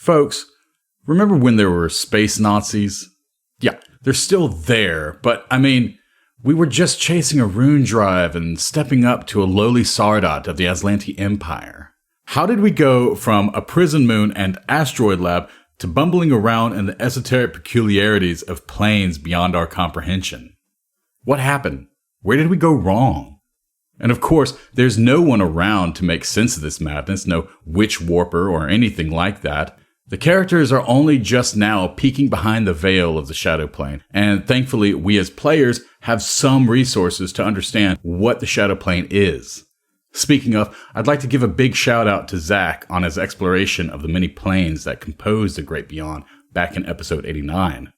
Folks, remember when there were space Nazis? Yeah, they're still there, but I mean, we were just chasing a rune drive and stepping up to a lowly Sardot of the Aslanti Empire. How did we go from a prison moon and asteroid lab to bumbling around in the esoteric peculiarities of planes beyond our comprehension? What happened? Where did we go wrong? And of course, there's no one around to make sense of this madness, no witch warper or anything like that. The characters are only just now peeking behind the veil of the Shadow Plane, and thankfully we as players have some resources to understand what the Shadow Plane is. Speaking of, I'd like to give a big shout out to Zach on his exploration of the many planes that compose the Great Beyond back in episode 89.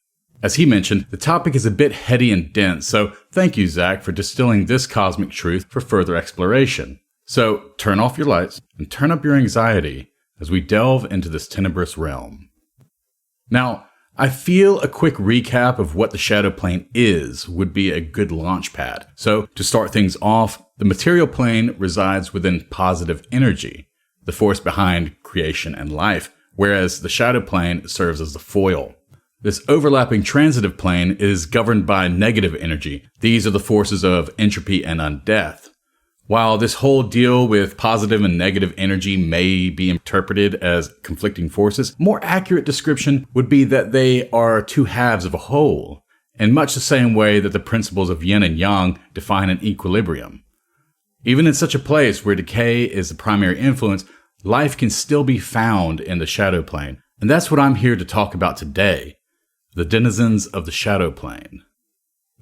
As he mentioned, the topic is a bit heady and dense, so thank you, Zach, for distilling this cosmic truth for further exploration. So turn off your lights and turn up your anxiety as we delve into this tenebrous realm. Now, I feel a quick recap of what the Shadow Plane is would be a good launch pad. So, to start things off, the material plane resides within positive energy, the force behind creation and life, whereas the Shadow Plane serves as the foil. This overlapping transitive plane is governed by negative energy. These are the forces of entropy and undeath. While this whole deal with positive and negative energy may be interpreted as conflicting forces, more accurate description would be that they are two halves of a whole, in much the same way that the principles of yin and yang define an equilibrium. Even in such a place where decay is the primary influence, life can still be found in the Shadow Plane, and that's what I'm here to talk about today, the denizens of the Shadow Plane.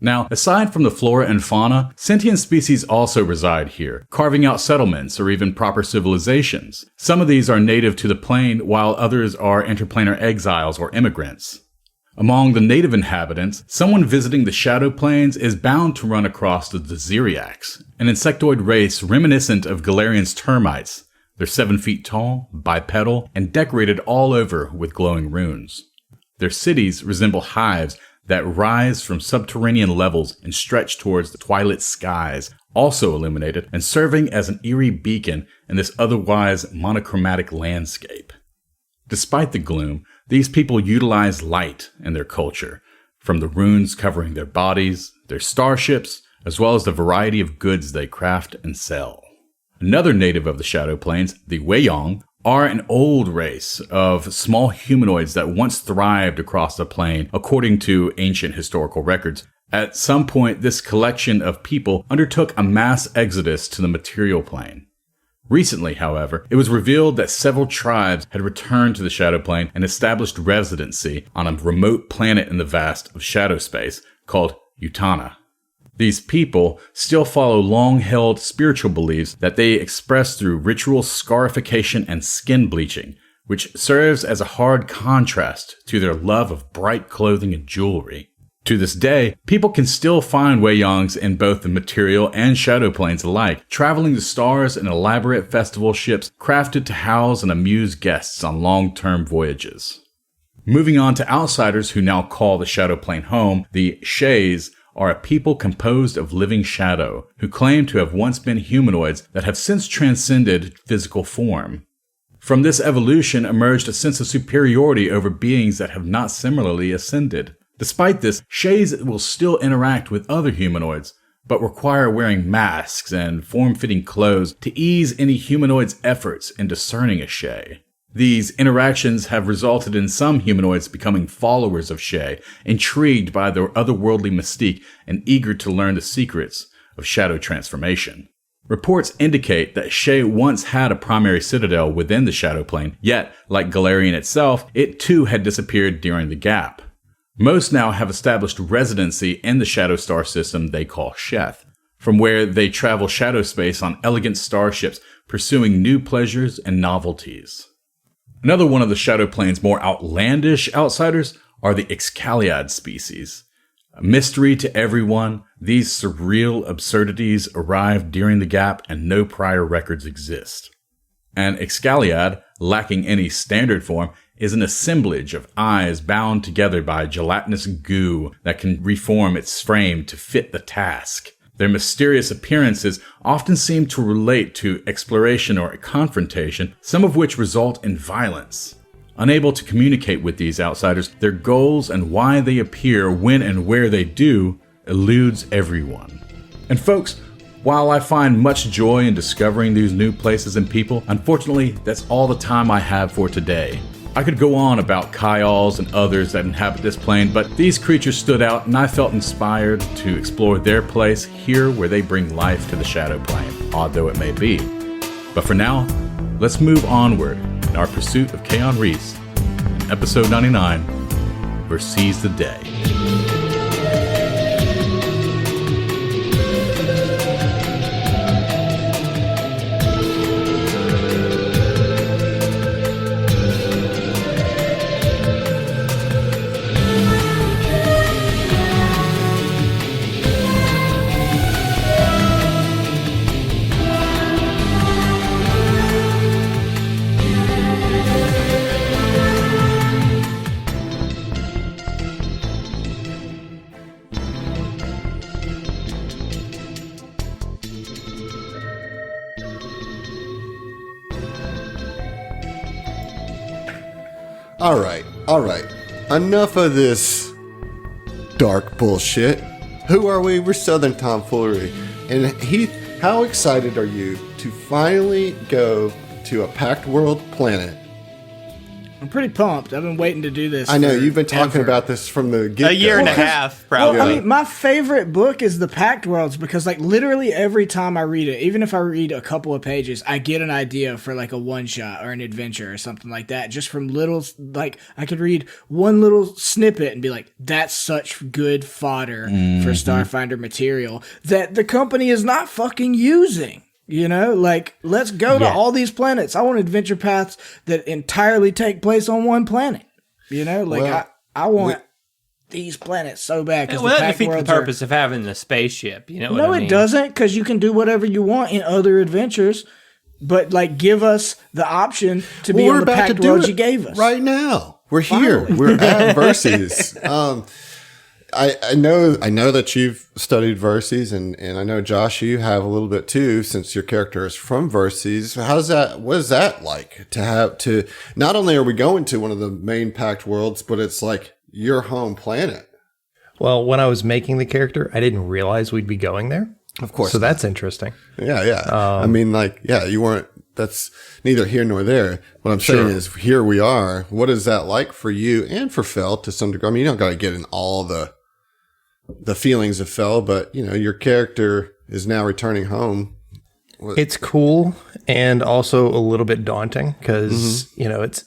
Now, aside from the flora and fauna, sentient species also reside here, carving out settlements or even proper civilizations. Some of these are native to the plane, while others are interplanar exiles or immigrants. Among the native inhabitants, someone visiting the Shadow Planes is bound to run across the Ziriacs, an insectoid race reminiscent of Galarian's termites. They're 7 feet tall, bipedal, and decorated all over with glowing runes. Their cities resemble hives that rise from subterranean levels and stretch towards the twilit skies, also illuminated and serving as an eerie beacon in this otherwise monochromatic landscape. Despite the gloom, these people utilize light in their culture, from the runes covering their bodies, their starships, as well as the variety of goods they craft and sell. Another native of the Shadow Planes, the Weiyang, are an old race of small humanoids that once thrived across the plane, according to ancient historical records. At some point, this collection of people undertook a mass exodus to the material plane. Recently, however, it was revealed that several tribes had returned to the Shadow Plane and established residency on a remote planet in the vast of shadow space called Utana. These people still follow long-held spiritual beliefs that they express through ritual scarification and skin bleaching, which serves as a hard contrast to their love of bright clothing and jewelry. To this day, people can still find Weiyangs in both the material and Shadow Planes alike, traveling the stars in elaborate festival ships crafted to house and amuse guests on long-term voyages. Moving on to outsiders who now call the Shadow Plane home, the Shays are a people composed of living shadow, who claim to have once been humanoids that have since transcended physical form. From this evolution emerged a sense of superiority over beings that have not similarly ascended. Despite this, Shays will still interact with other humanoids, but require wearing masks and form-fitting clothes to ease any humanoid's efforts in discerning a Shay. These interactions have resulted in some humanoids becoming followers of Shay, intrigued by their otherworldly mystique and eager to learn the secrets of shadow transformation. Reports indicate that Shay once had a primary citadel within the Shadow Plane, yet, like Galarian itself, it too had disappeared during the gap. Most now have established residency in the shadow star system they call Sheth, from where they travel shadow space on elegant starships, pursuing new pleasures and novelties. Another one of the Shadow Plane's more outlandish outsiders are the Excaliad species. A mystery to everyone, these surreal absurdities arrived during the gap and no prior records exist. An Excaliad, lacking any standard form, is an assemblage of eyes bound together by gelatinous goo that can reform its frame to fit the task. Their mysterious appearances often seem to relate to exploration or confrontation, some of which result in violence. Unable to communicate with these outsiders, their goals and why they appear when and where they do eludes everyone. And folks, while I find much joy in discovering these new places and people, unfortunately, that's all the time I have for today. I could go on about Kyals and others that inhabit this plane, but these creatures stood out and I felt inspired to explore their place here where they bring life to the Shadow Plane, odd though it may be. But for now, let's move onward in our pursuit of Kaon Reese in episode 99, Verces the Day. All right. Enough of this dark bullshit. Who are we? We're Southern Tomfoolery. And Heath, how excited are you to finally go to a Pact World planet? I'm pretty pumped. I've been waiting to do this. I know, you've been talking about this from the get-go. A year and a half, probably. Well, I mean, my favorite book is the Pact Worlds because, like, literally every time I read it, even if I read a couple of pages, I get an idea for, like, a one-shot or an adventure or something like that. Just from little, like, I could read one little snippet and be like, that's such good fodder for Starfinder material that the company is not fucking using. You know, like, let's go to all these planets. I want adventure paths that entirely take place on one planet. You know, like, I want these planets so bad. Well, that defeats the purpose of having the spaceship. You know what I mean? No, it doesn't, because you can do whatever you want in other adventures. But, like, give us the option to be on the Pact Worlds you gave us. Right now. We're here. We're at Verces. I know that you've studied Verces, and I know, Josh, you have a little bit too, since your character is from Verces. What is that like to not only are we going to one of the main Pact Worlds, but it's like your home planet? Well, when I was making the character, I didn't realize we'd be going there. Of course. So that's interesting. Yeah. I mean, like, you weren't, that's neither here nor there. What I'm saying is, here we are. What is that like for you and for Fel to some degree? I mean, you don't got to get in all the feelings of Fel, but, you know, your character is now returning home. It's cool and also a little bit daunting because, you know, it's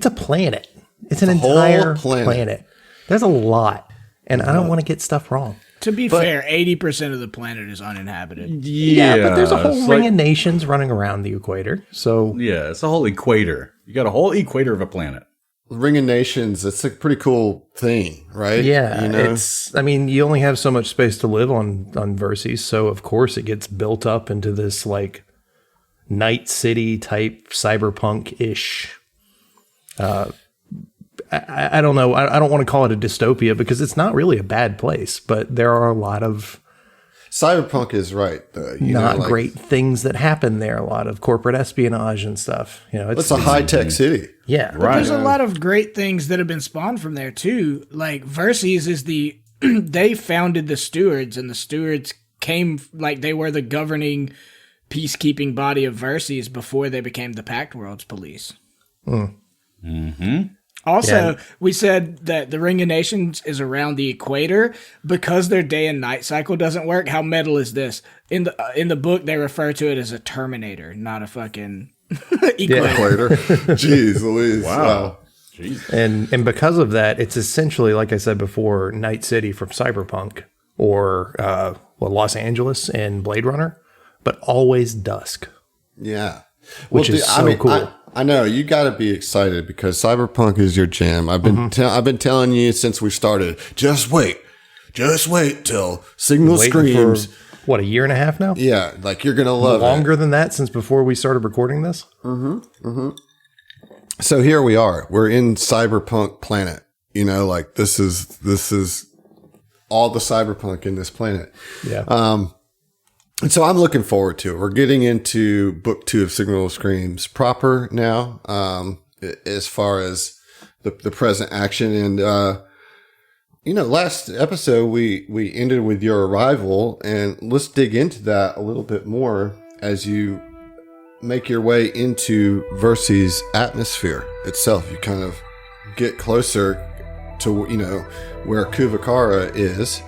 a planet. It's an entire planet. There's a lot, and I don't want to get stuff wrong. To be fair, 80% of the planet is uninhabited. Yeah, but there's a whole ring of nations running around the equator. So yeah, it's a whole equator. You got a whole equator of a planet. Ring of Nations, it's a pretty cool thing, right? Yeah, you know? I mean, you only have so much space to live on Verces, so of course it gets built up into this, like, Night City type cyberpunk-ish. I don't know. I don't want to call it a dystopia because it's not really a bad place, but there are a lot of cyberpunk is right. Not great things that happen there. A lot of corporate espionage and stuff. You know, it's a high-tech city. Yeah, but there's a lot of great things that have been spawned from there too. Like Verces is they founded the stewards, and the stewards came, like, they were the governing peacekeeping body of Verces before they became the Pact Worlds Police. Also, we said that the Ring of Nations is around the equator because their day and night cycle doesn't work. How metal is this? In the book, they refer to it as a terminator, not a fucking equator. Jeez Louise. Wow. And because of that, it's essentially, like I said before, Night City from Cyberpunk or Los Angeles and Blade Runner, but always dusk. Yeah. Which is so cool. I know you got to be excited because Cyberpunk is your jam. I've been telling you since we started. Just wait till Signal screams. For, a year and a half now? Yeah, like you're gonna love Longer than that since before we started recording this. So here we are. We're in Cyberpunk planet. You know, like this is all the cyberpunk in this planet. Yeah. And so I'm looking forward to it. We're getting into book 2 of Signal Screams proper now. as far as the present action. And, last episode we ended with your arrival, and let's dig into that a little bit more as you make your way into Verces' atmosphere itself. You kind of get closer to, where Kuvakara is,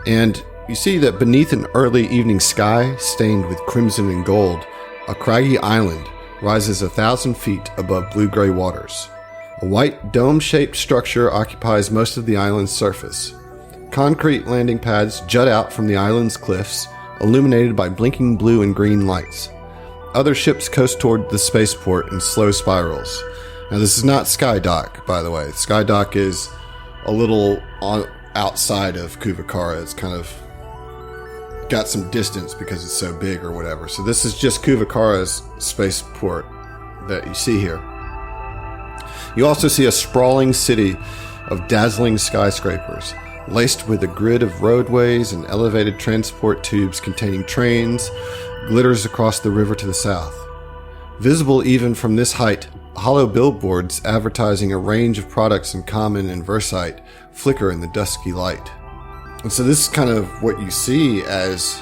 and you see that beneath an early evening sky stained with crimson and gold, a craggy island rises 1,000 feet above blue-gray waters. A white dome-shaped structure occupies most of the island's surface. Concrete landing pads jut out from the island's cliffs, illuminated by blinking blue and green lights. Other ships coast toward the spaceport in slow spirals. Now, this is not Skydock, by the way. Skydock is a little outside of Kuvakara. It's kind of got some distance because it's so big or whatever. So this is just Kuvakara's spaceport that you see here. You also see a sprawling city of dazzling skyscrapers, laced with a grid of roadways and elevated transport tubes containing trains, glitters across the river to the south. Visible even from this height, hollow billboards advertising a range of products in common and Versite flicker in the dusky light. And so this is kind of what you see as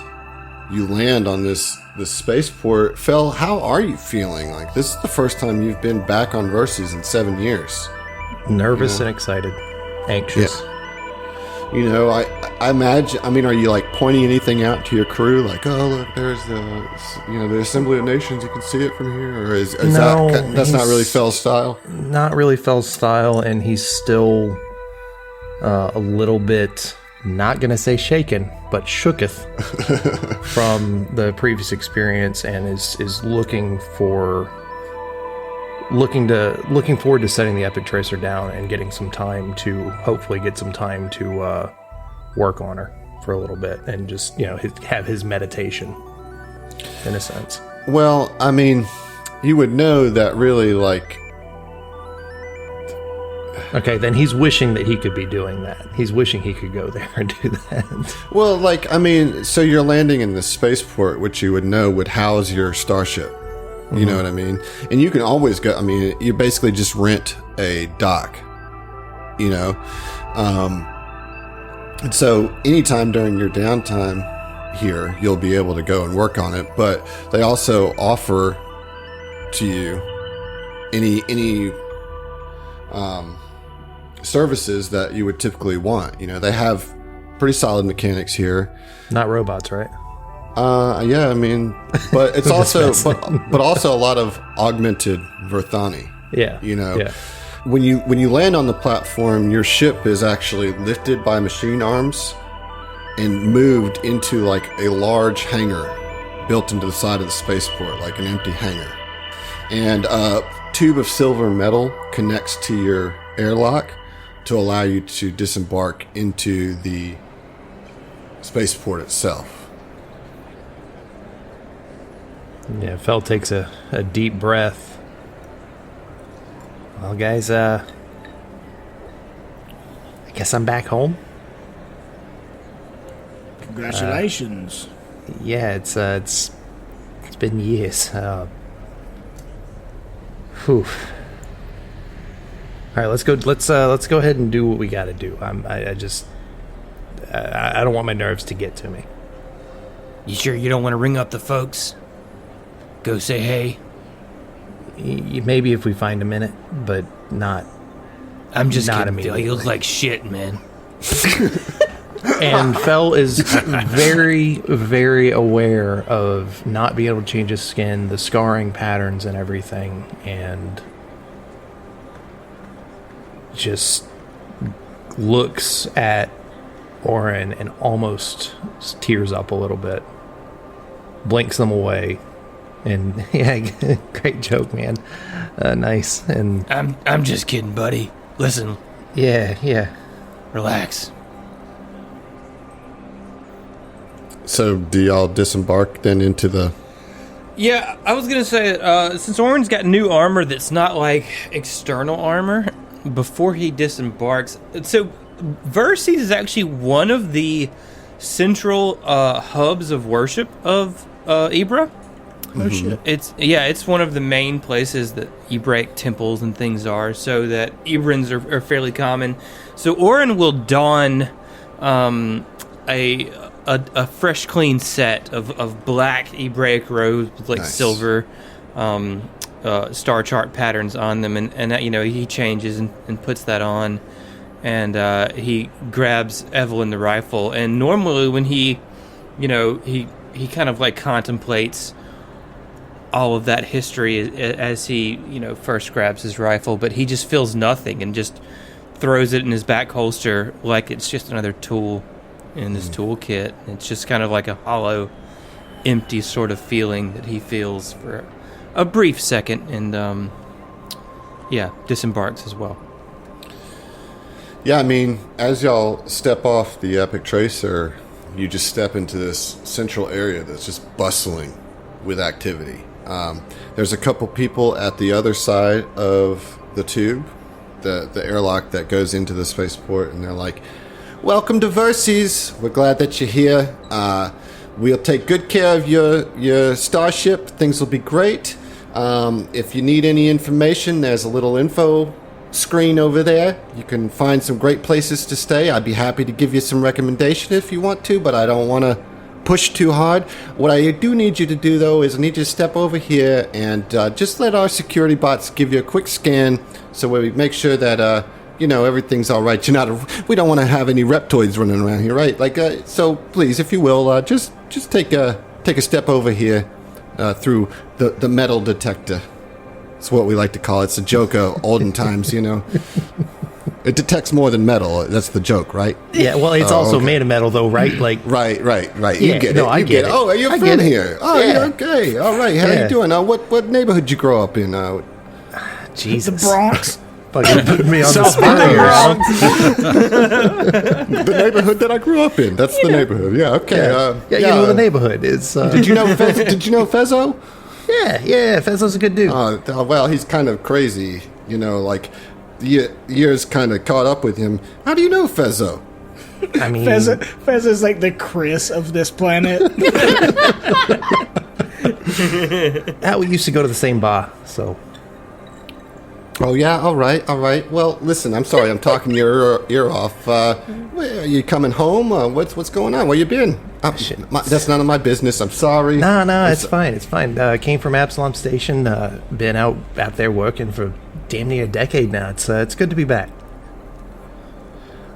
you land on this spaceport. Fel, how are you feeling? Like, this is the first time you've been back on Verces in 7 years. Nervous and excited. Anxious. Yeah. I imagine, are you like pointing anything out to your crew? Like, oh, look, there's the Assembly of Nations. You can see it from here. Or that's not really Fel's style? Not really Fel's style, and he's still a little bit, not going to say shaken, but shooketh from the previous experience, and is looking forward to setting the Epic Tracer down and getting some time to hopefully get some time to work on her for a little bit and just have his meditation in a sense. Well, you would know that really, like. Okay, then he's wishing that he could be doing that. He's wishing he could go there and do that. Well, so you're landing in the spaceport, which you would know would house your starship. You know what I mean? And you can always go, you basically just rent a dock, and so anytime during your downtime here, you'll be able to go and work on it. But they also offer to you any services that you would typically want. They have pretty solid mechanics here. Not robots, right? Yeah, but it's also but also a lot of augmented Verthani. Yeah. Yeah. When you land on the platform, your ship is actually lifted by machine arms and moved into like a large hangar built into the side of the spaceport, like an empty hangar. And a tube of silver metal connects to your airlock to allow you to disembark into the spaceport itself. Yeah, Fel takes a deep breath. Well, guys, I guess I'm back home. Congratulations. Yeah, it's been years. Whew. All right, let's go ahead and do what we got to do. I don't want my nerves to get to me. You sure you don't want to ring up the folks? Go say hey? Maybe if we find a minute, but not. I'm just not kidding, Phil. You look like shit, man. And Fel is very, very aware of not being able to change his skin, the scarring patterns and everything, and just looks at Oren and almost tears up a little bit, blinks them away, and yeah, great joke, man. Nice. And I'm just kidding, buddy. Listen. Yeah. Relax. So, do y'all disembark then into the... Yeah, I was going to say, since Oren's got new armor that's not like external armor, before he disembarks... So, Verces is actually one of the central hubs of worship of Ibra. Oh shit! It's one of the main places that Ebraic temples and things are, so that Ebrins are fairly common. So Orin will don a fresh, clean set of black Ebraic robes with like silver star chart patterns on them, and that, he changes and puts that on, and he grabs Evelyn the rifle. And normally when he kind of like contemplates all of that history as he first grabs his rifle, but he just feels nothing and just throws it in his back holster like it's just another tool in his toolkit. It's just kind of like a hollow, empty sort of feeling that he feels for a brief second, and disembarks as well. Yeah, I mean, as y'all step off the Epic Tracer, you just step into this central area that's just bustling with activity. There's a couple people at the other side of the tube, the airlock that goes into the spaceport, and they're like, "Welcome to Verces. We're glad that you're here. We'll take good care of your starship. Things will be great. If you need any information, there's a little info screen over there. You can find some great places to stay. I'd be happy to give you some recommendation if you want to, but I don't want to push too hard. What I do need you to do, though, is I need you to step over here and just let our security bots give you a quick scan so we make sure that everything's all right. We don't want to have any reptoids running around here, right? So please, if you will, just take a step over here through the metal detector. It's what we like to call it. It's a joke of olden times, It detects more than metal. That's the joke, right? Yeah, well, it's also made of metal, though, right? Like, right. Yeah, You get it. I get it. Oh, are you from here? Oh, yeah. Okay. All right. How you doing? What neighborhood you grow up in? Jesus. The Bronx. Fucking put me on the spot here. The neighborhood that I grew up in. That's the neighborhood. Yeah. Okay. You know the neighborhood. It's. Did you know Fezzo? Yeah. Fezzo's a good dude. Well, he's kind of crazy. The years kind of caught up with him. How do you know Fezzo? I mean, Fez is like the Chris of this planet. we used to go to the same bar, so. Oh yeah, all right. Well, listen, I'm sorry, I'm talking your ear off. Are you coming home? What's going on? Where you been? That's none of my business. I'm sorry. No, it's fine. It's fine. Came from Absalom Station. Been out there working for damn near a decade now. It's good to be back.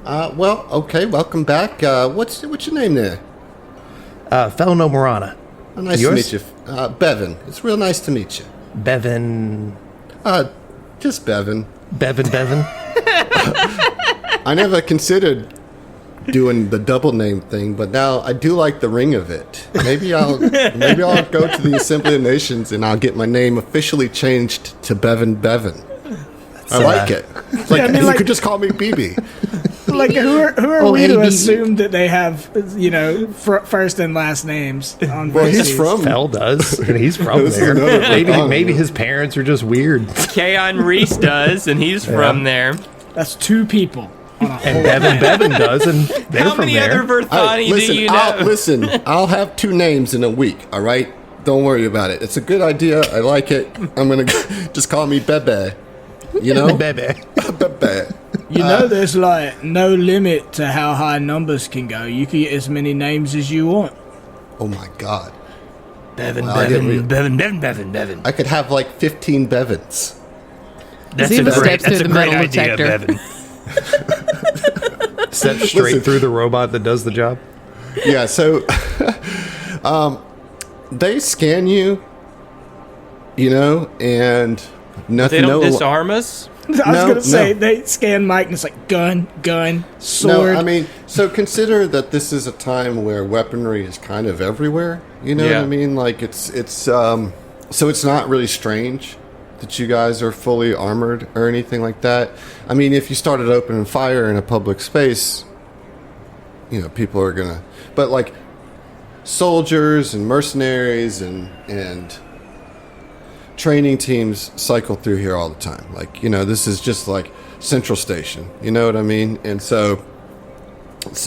Well, okay, welcome back. What's your name there? Fellow Morana. Oh, nice to meet you. Bevan. It's real nice to meet you. Bevan. Just Bevan. Bevan. I never considered doing the double name thing, but now I do like the ring of it. Maybe I'll go to the Assembly of Nations and I'll get my name officially changed to Bevan. I like it. You could just call me BB. Like, who are we to assume that they have, first and last names on Well, he's from... Fel does. And he's from there. Maybe his parents are just weird. Keon Reese does, and he's from there. That's two people. And Bevan does, and they're How from many there. other Verthani do you know? I'll have 2 names in a week, all right? Don't worry about it. It's a good idea. I like it. I'm going to just call me Bebe. Bebe. Bebe. There's no limit to how high numbers can go. You can get as many names as you want. Oh my God. Bevan. I could have 15 Bevins. That's a great idea, detector. Bevan. Step straight through the robot that does the job. Yeah, so they scan you, and nothing. They don't disarm us? I was going to say, they scan Mike and it's like gun, sword. No, I mean, so consider that this is a time where weaponry is kind of everywhere. You know what I mean? So it's not really strange that you guys are fully armored or anything like that. I mean, if you started opening fire in a public space, people are gonna. But soldiers and mercenaries and training teams cycle through here all the time. This is just like Central Station. You know what I mean? And so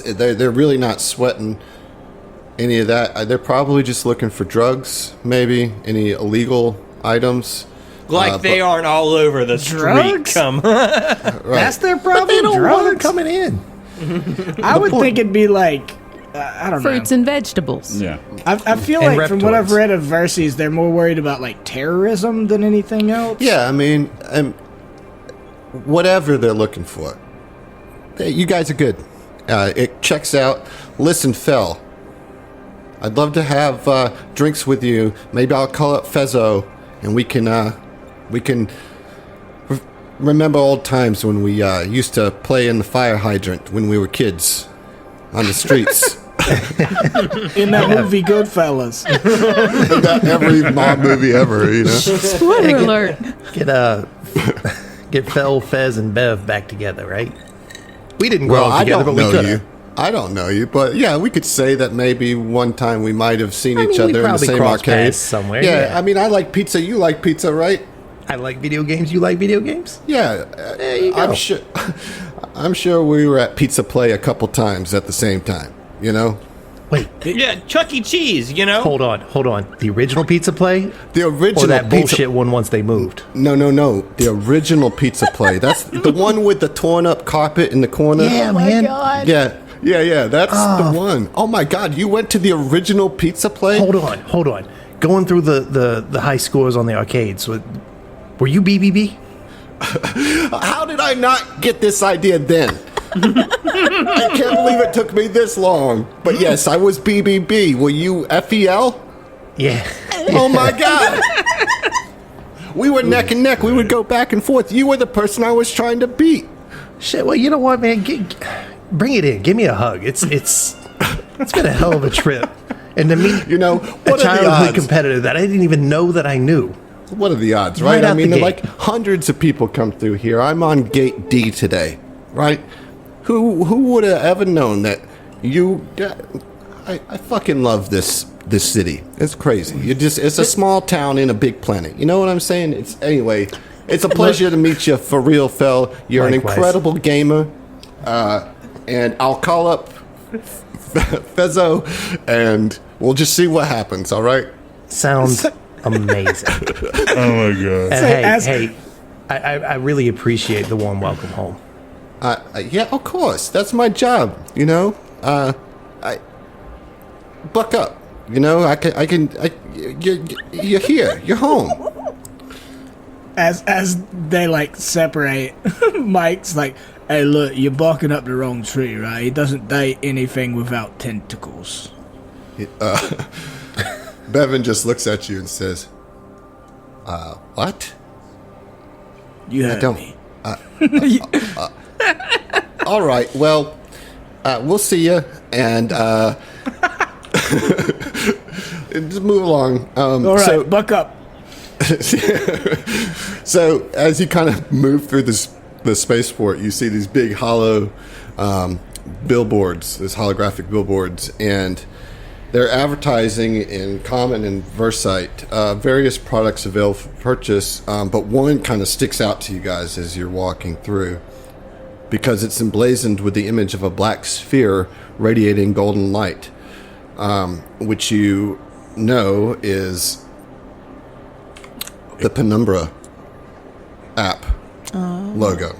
they're really not sweating any of that. They're probably just looking for drugs, maybe any illegal items. Like they aren't all over the street. Drugs? Come. That's their problem. They don't want them Drugs? coming in. I would think it'd be like, I don't Fruits know. and vegetables. Yeah. I feel And like from what I've reptoids. read of Verces, they're more worried about like terrorism than anything else. Yeah, I mean, whatever they're looking for. Hey, you guys are good. It checks out. Listen, Fel, I'd love to have drinks with you. Maybe I'll call up Fezzo, and we can remember old times when we used to play in the fire hydrant when we were kids on the streets. In that movie Goodfellas. Every mob movie ever, you know. Spoiler alert. Get Fel, Fez, and Bev back together, right? We didn't grow Well, up I together, don't but we know could you. have. I don't know you, but yeah, we could say that maybe one time we might have seen each we other in the probably same crossed arcade paths somewhere, Yeah, yeah. I mean, I like pizza. You like pizza, right? I like video games. You like video games? Yeah, There you go. I'm sure. I'm sure we were at Pizza Play a couple times at the same time. You know, Wait, Yeah, Chuck E. Cheese, you know? hold on. The original Pizza Play? the original Or that pizza. bullshit one once they moved? No. The original Pizza Play. That's the one with the torn up carpet in the corner. Yeah, Oh my man. God. Yeah. That's the one. Oh my God, you went to the original Pizza Play? Hold on. Going through the high scores on the arcades. Were you BBB? How did I not get this idea then? I can't believe it took me this long. But yes, I was BBB. Were you FEL? Yeah. Oh my God. We were neck and neck. We would go back and forth. You were the person I was trying to beat. Shit. Well, you know what, man? Bring it in. Give me a hug. It's been a hell of a trip. And to meet You know, a what are the childhood odds? competitor that I didn't even know that I knew. What are the odds, Right right? I out mean, the like gate. hundreds of people come through here. I'm on gate D today, right? Who would have ever known that you? I fucking love this city. It's crazy. It's a small town in a big planet. You know what I'm saying? Anyway. It's a pleasure to meet you for real, Fel. You're an Likewise. incredible gamer, and I'll call up Fezzo, and we'll just see what happens. All right? Sounds amazing. Oh my God. And hey, I really appreciate the warm welcome home. Yeah, of course. That's my job. You know, I buck up. You know, you're here. You're home. As they like separate, Mike's like, "Hey, look, you're barking up the wrong tree, right? He doesn't date anything without tentacles." Bevan just looks at you and says, what? You I heard don't. me. All right. Well, we'll see you, and just move along. All right, buck up. So as you kind of move through the spaceport, you see these big hollow billboards, these holographic billboards, and they're advertising in Common and Versite various products available for purchase, but one kind of sticks out to you guys as you're walking through because it's emblazoned with the image of a black sphere radiating golden light, which you know is the Penumbra app logo.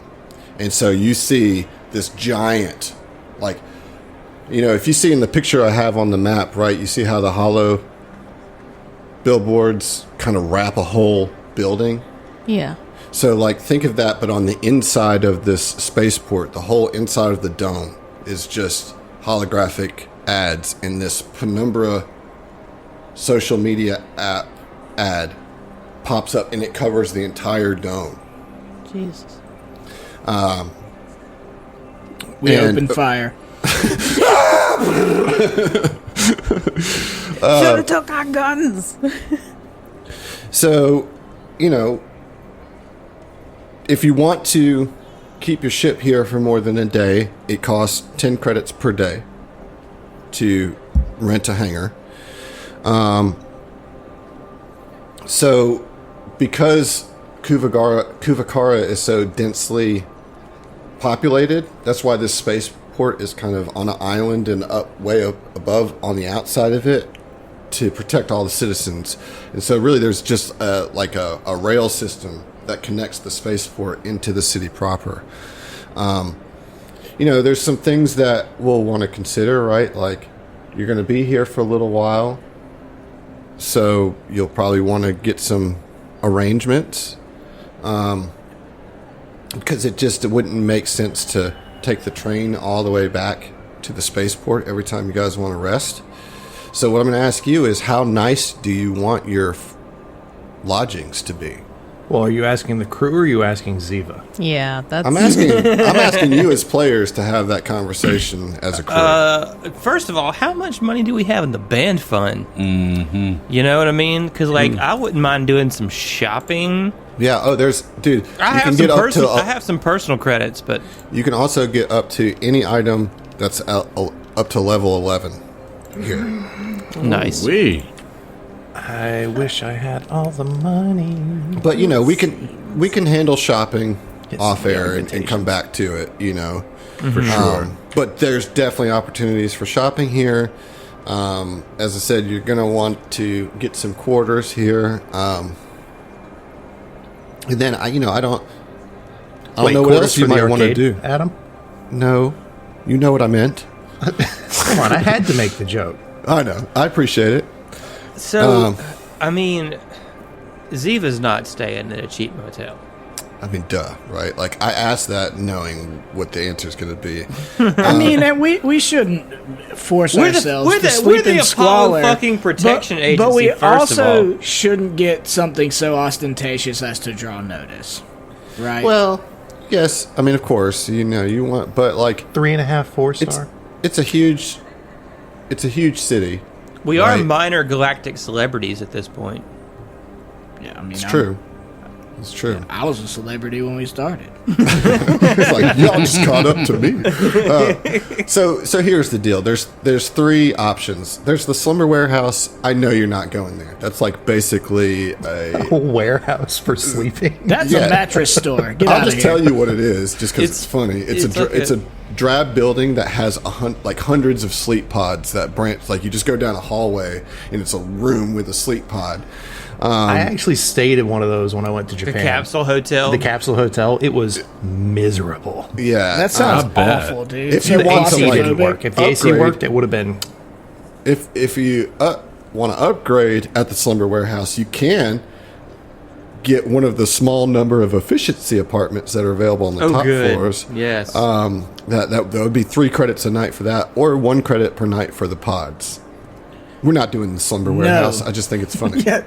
And so you see this giant, like, you know, if you see in the picture I have on the map, right, you see how the hollow billboards kind of wrap a whole building? Yeah. So, like, think of that, but on the inside of this spaceport, the whole inside of the dome is just holographic ads, and this Penumbra social media app ad pops up, and it covers the entire dome. Jesus. We And- open fire. Should have took our guns. So, you know, if you want to keep your ship here for more than a day, it costs 10 credits per day to rent a hangar. So, because Kuvakara is so densely populated, that's why this spaceport is kind of on an island and way up above on the outside of it to protect all the citizens. And so really there's just like a rail system that connects the spaceport into the city proper. There's some things that we'll want to consider, right? Like, you're going to be here for a little while, so you'll probably want to get some arrangements, because it wouldn't make sense to take the train all the way back to the spaceport every time you guys want to rest. So what I'm going to ask you is, how nice do you want your lodgings to be? Well, are you asking the crew or are you asking Ziva? Yeah, that's. I'm asking you as players to have that conversation as a crew. First of all, how much money do we have in the band fund? Mm-hmm. You know what I mean? Because I wouldn't mind doing some shopping. Yeah. Oh, dude. I have some personal credits, but you can also get up to any item that's up to level 11 here. Nice. I wish I had all the money. But we can handle shopping off air and come back to it. For sure. But there's definitely opportunities for shopping here. As I said, you're going to want to get some quarters here. And then I don't know what else you might want to do. Adam? No, you know what I meant. Come on, I had to make the joke. I know. I appreciate it. So, Ziva's not staying at a cheap motel. I mean, duh, right? Like, I asked that knowing what the answer is going to be. And we shouldn't force ourselves to sleep in squalor. Apollo fucking protection agency, but we first of all. shouldn't get something so ostentatious as to draw notice, right? Well, yes. I mean, of course, you want, but like 3.5, 4-star. It's a huge city. We are minor galactic celebrities at this point. Yeah, I mean, it's true. It's true. Yeah, I was a celebrity when we started. It's like, y'all just caught up to me. So here's the deal. There's three options. There's the Slumber Warehouse. I know you're not going there. That's like basically a warehouse for sleeping. That's a mattress store. Get I'll out just of here. tell you what it is, just because it's funny. It's a drab building that has hundreds of sleep pods that branch. Like, you just go down a hallway and it's a room with a sleep pod. I actually stayed at one of those when I went to Japan. The capsule hotel. The capsule hotel. It was miserable. Yeah, that sounds awful, dude. If you want to didn't work, if the AC worked, it would have been. If you want to upgrade at the Slumber Warehouse, you can get one of the small number of efficiency apartments that are available on the top floors. Yes. That would be 3 credits a night for that, or 1 credit per night for the pods. We're not doing the Slumber Warehouse. I just think it's funny. Yeah.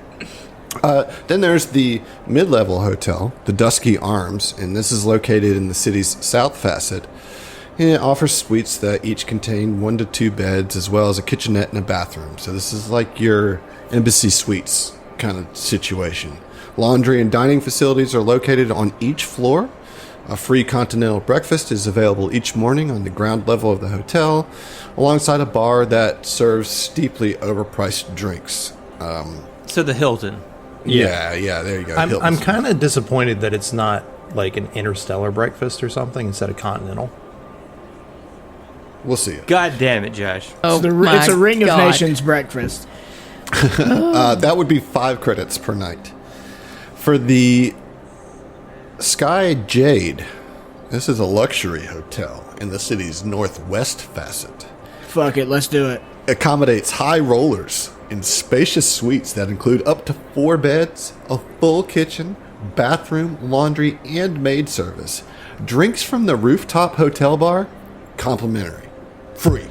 Then there's the mid-level hotel, the Dusky Arms, and this is located in the city's south facet. And it offers suites that each contain 1 to 2 beds, as well as a kitchenette and a bathroom. So this is like your embassy suites kind of situation. Laundry and dining facilities are located on each floor. A free continental breakfast is available each morning on the ground level of the hotel, alongside a bar that serves steeply overpriced drinks. So the Hilton. Yeah, there you go. I'm kind of disappointed that it's not like an interstellar breakfast or something instead of continental. We'll see it. God damn it, Josh. Oh, it's a Ring of Nations breakfast. That would be 5 credits per night. For the Sky Jade, this is a luxury hotel in the city's northwest facet. Fuck it, let's do it. Accommodates high rollers in spacious suites that include up to 4 beds, a full kitchen, bathroom, laundry, and maid service. Drinks from the rooftop hotel bar, complimentary, free.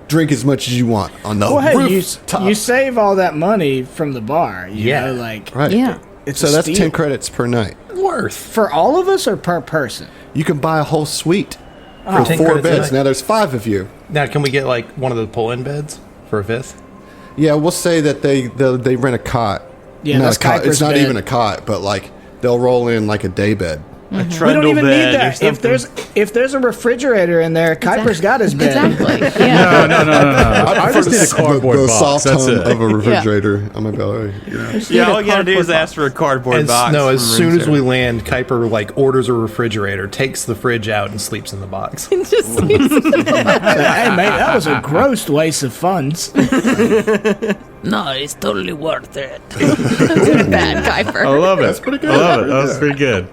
Drink as much as you want on the rooftop. You save all that money from the bar. You know, like, right. Yeah. It's so that's steal. 10 credits per night. Worth. For all of us or per person? You can buy a whole suite for 10 4 credits a beds. night. Now there's 5 of you. Now, can we get like one of the pull-in beds for a 5th? Yeah, we'll say that they rent a cot. Yeah, not that's a cot. Kuiper's It's not bed. even a cot, but like they'll roll in like a day bed A We trundle don't even need bed or that. something. If there's a refrigerator in there, Kuiper's got his bed. Exactly. Yeah. No. I just need a cardboard the box. soft That's hum it. of a refrigerator on my belly. Yeah, all you gotta do is ask for a cardboard box. No, as from soon room as we service. land, Kuiper like orders a refrigerator, takes the fridge out, and sleeps in the box. Just Hey, mate, that was a gross waste of funds. no, it's totally worth it. Bad Kuiper. I love it. That's pretty good. I love it. That was pretty good.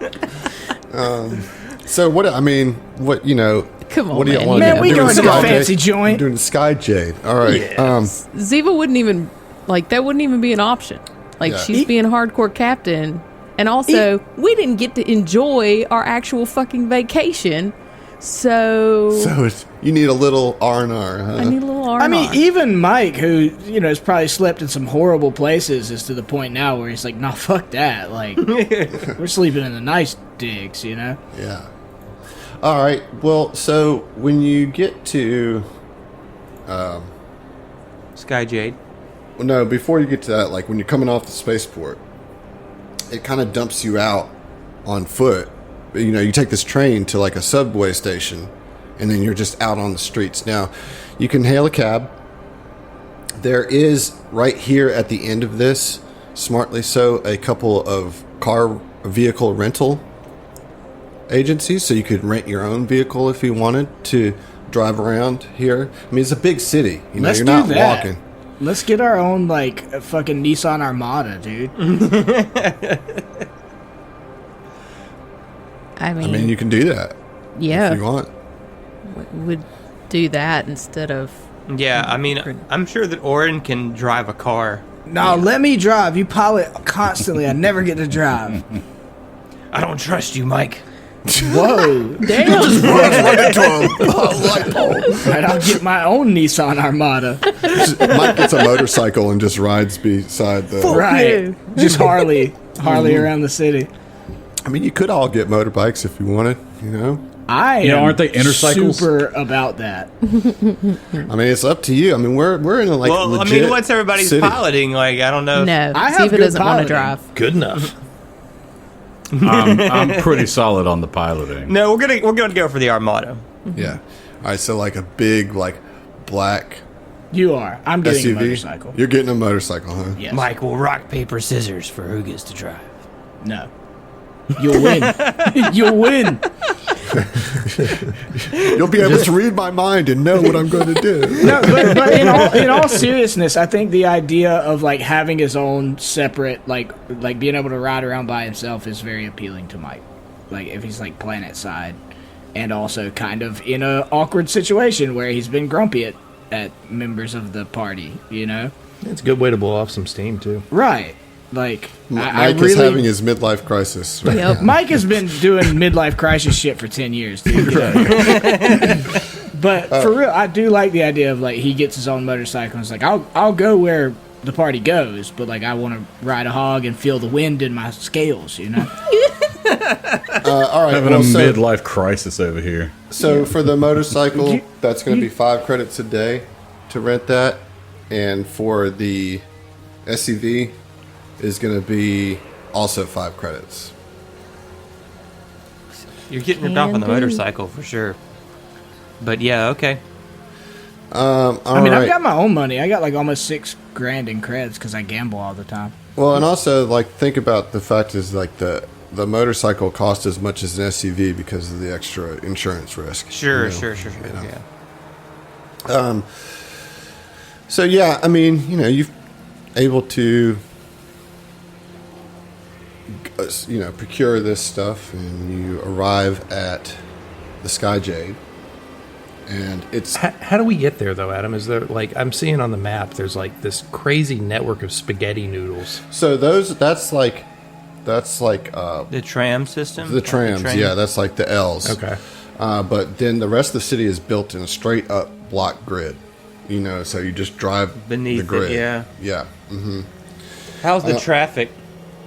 So what? I mean, what you know? Come on, what do you man. want? Man, we doing going to a Sky fancy Jade? joint. Doing Sky Jade. All right. Ziva wouldn't even that wouldn't even be an option. Like Yeah. she's being hardcore captain, and also we didn't get to enjoy our actual fucking vacation. So you need a little R&R, huh? I need a little R&R. I mean, even Mike, who has probably slept in some horrible places, is to the point now where he's like, "Nah, fuck that. Like, we're sleeping in the nice digs, Yeah. All right. Well, so when you get to, Sky Jade. well, no, before you get to that, like when you're coming off the spaceport, it kind of dumps you out on foot. You know, you take this train to like a subway station, and then you're just out on the streets. Now, you can hail a cab. There is right here at the end of this, smartly so, a couple of vehicle rental agencies, so you could rent your own vehicle if you wanted to drive around here. I mean, it's a big city. You know, Let's you're do not that. walking. Let's get our own like fucking Nissan Armada, dude. I I mean, you can do that yeah, if you want. would do that instead of Yeah, I mean, I'm sure that Orin can drive a car. No, let me drive. You pilot constantly. I never get to drive. I don't trust you, Mike. Whoa. damn. Right into a light pole. Right, I'll get my own Nissan Armada. Mike gets a motorcycle and just rides beside the. Right. you. Just Harley around the city. I mean, you could all get motorbikes if you wanted. You know. I You know, am aren't they intercycles? super about that. I mean, it's up to you. I mean, we're in a like. Well, I legit mean, what's everybody's city. piloting? Like, I don't know. No, I have Ziva good doesn't want to piloting. drive. Good enough. I'm pretty solid on the piloting. No, we're gonna go for the Armada. Yeah. All right. So like a big like black You are. I'm getting SUV. a motorcycle. You're getting a motorcycle, huh? Yes. Mike will rock paper scissors for who gets to drive. No. You'll win. You'll win. You'll be able to read my mind and know what I'm going to do. No, but in all seriousness, I think the idea of like having his own separate like being able to ride around by himself is very appealing to Mike. Like if he's like planet side, and also kind of in a awkward situation where he's been grumpy at members of the party. You know. It's a good way to blow off some steam too. Right. Like I Mike really, is having his midlife crisis. Right Yep. now. Mike has been doing midlife crisis shit for 10 years, dude. But for real, I do like the idea of like he gets his own motorcycle and it's like I'll go where the party goes, but like I want to ride a hog and feel the wind in my scales, you know. All right. Having well, a so, midlife crisis over here. so for the motorcycle, that's going to be 5 credits a day to rent that, and for the SUV is going to be also 5 credits. You're getting ripped off on the Can do. motorcycle for sure. But yeah, okay. All I mean, right. I've got my own money. I got like almost $6,000 in creds because I gamble all the time. Well, and also like think about the fact is like the motorcycle costs as much as an SUV because of the extra insurance risk. Sure, you know? sure. know. Yeah. So yeah, I mean, you know, you've able to procure this stuff, and you arrive at the Sky Jade, and it's How do we get there though, Adam? Is there like I'm seeing on the map? There's like this crazy network of spaghetti noodles. so that's like The tram system. the Like trams. train? Yeah, that's like the L's. Okay. But then the rest of the city is built in a straight up block grid. You know, so you just drive Beneath the it, grid. yeah. Yeah. How's the traffic?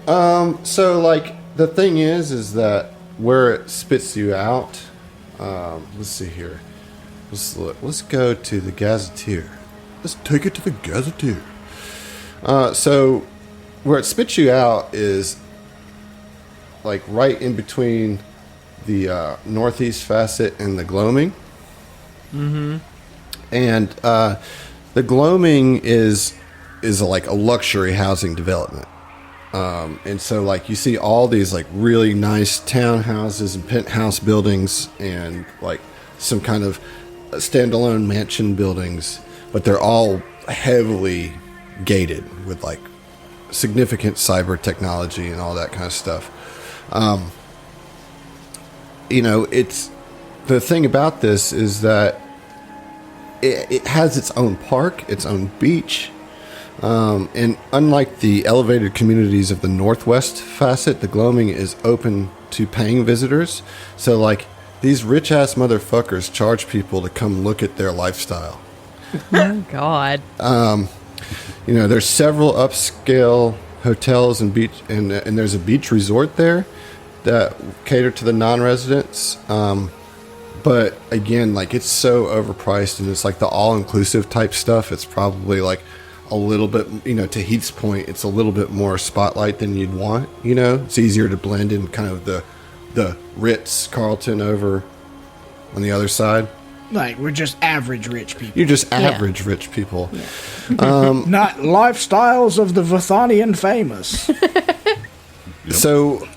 So like the thing is that where it spits you out. Let's see here. Let's look. Let's go to the Gazetteer. Let's take it to the Gazetteer. So where it spits you out is like right in between the northeast facet and the gloaming. Mm-hmm. And the gloaming is like a luxury housing development. And so like you see all these like really nice townhouses and penthouse buildings and like some kind of standalone mansion buildings, but they're all heavily gated with like significant cyber technology and all that kind of stuff. It's the thing about this is that it has its own park, its own beach. And unlike the elevated communities of the northwest facet, the gloaming is open to paying visitors. So like these rich ass motherfuckers charge people to come look at their lifestyle. Oh God. There's several upscale hotels and beach, and there's a beach resort there that cater to the non-residents. But again, like it's so overpriced, and it's like the all-inclusive type stuff. It's probably like a little bit, to Heath's point, it's a little bit more spotlight than you'd want. It's easier to blend in kind of the Ritz Carlton over on the other side. Like we're just average rich people. You're just average rich people. Yeah. Not lifestyles of the Verthanian famous. So,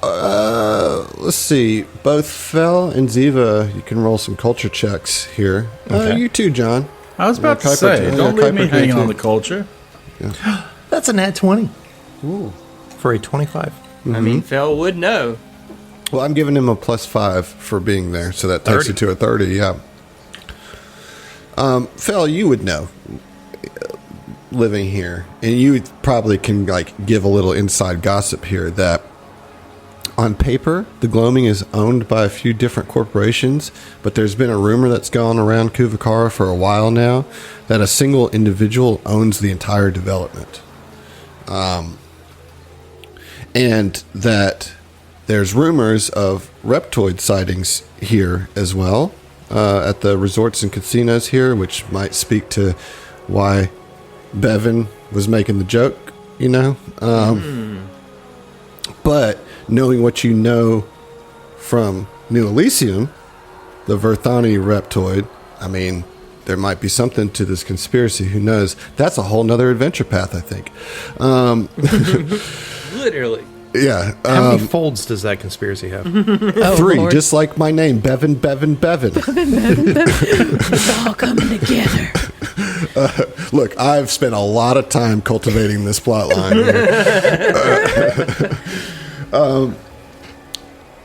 let's see. Both Fel and Ziva, you can roll some culture checks here. Okay. You too, John. I was about to say, don't leave me hanging on the culture. Yeah. That's a nat 20. Ooh. For a 25. Mm-hmm. I mean, Fel would know. Well, I'm giving him a +5 for being there, so that takes 30. It to a 30, yeah. Fel, you would know, living here, and you probably can like give a little inside gossip here that on paper, the gloaming is owned by a few different corporations, but there's been a rumor that's gone around Kuvakara for a while now that a single individual owns the entire development. And that there's rumors of reptoid sightings here as well, at the resorts and casinos here, which might speak to why Bevan was making the joke, But knowing what you know from New Elysium, the Verthani reptoid, I mean, there might be something to this conspiracy. Who knows? That's a whole nother adventure path, I think. Literally. Yeah. How many folds does that conspiracy have? 3, Lord. Just like my name, Bevan. It's all coming together. Look, I've spent a lot of time cultivating this plot line here.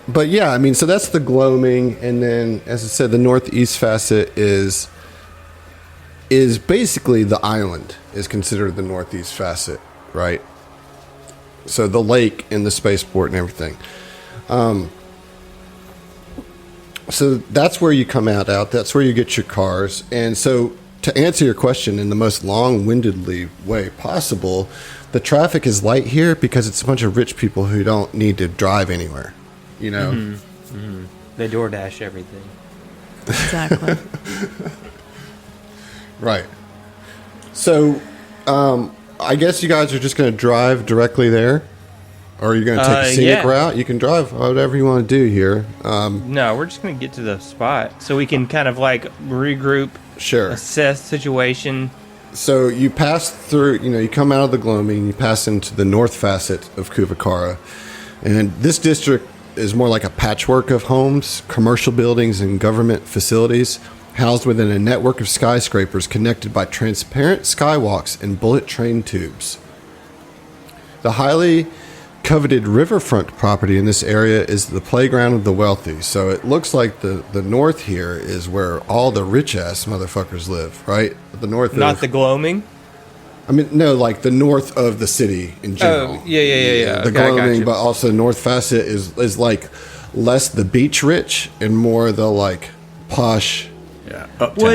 But yeah, I mean, so that's the gloaming, and then, as I said, the northeast facet is basically the island is considered the northeast facet, right? So the lake and the spaceport and everything. So that's where you come out. That's where you get your cars. And so to answer your question in the most long-windedly way possible, the traffic is light here because it's a bunch of rich people who don't need to drive anywhere. Mm-hmm. Mm-hmm. They DoorDash everything. Exactly. Right. So, I guess you guys are just going to drive directly there? Or are you going to take a scenic route? You can drive whatever you want to do here. No, we're just going to get to the spot so we can kind of like regroup, assess the situation. So you pass through, you come out of the gloaming, you pass into the north facet of Kuvakara. And this district is more like a patchwork of homes, commercial buildings, and government facilities, housed within a network of skyscrapers connected by transparent skywalks and bullet train tubes. The highly coveted riverfront property in this area is the playground of the wealthy. So it looks like the north here is where all the rich-ass motherfuckers live, right? The north Not the gloaming? I mean, no, like the north of the city in general. Oh, yeah. The gloaming, but also north facet is like less the beach rich and more the like posh. Yeah. Uptown. Well,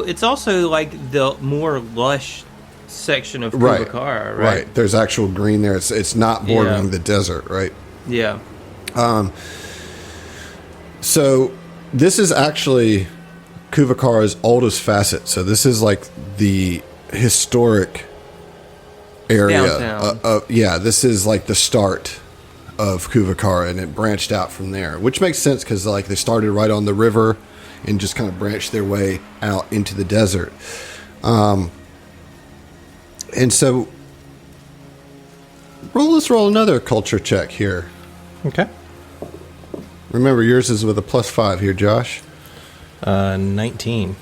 it's also like the more lush section of Kuvakara, right? There's actual green there. It's not bordering the desert, right? Yeah. So this is actually Kuvakara's oldest facet. So this is like the historic area. Downtown. This is like the start of Kuvakara, and it branched out from there, which makes sense because like they started right on the river and just kind of branched their way out into the desert. And so let's roll another culture check here. Okay. Remember, yours is with a +5 here, Josh. 19.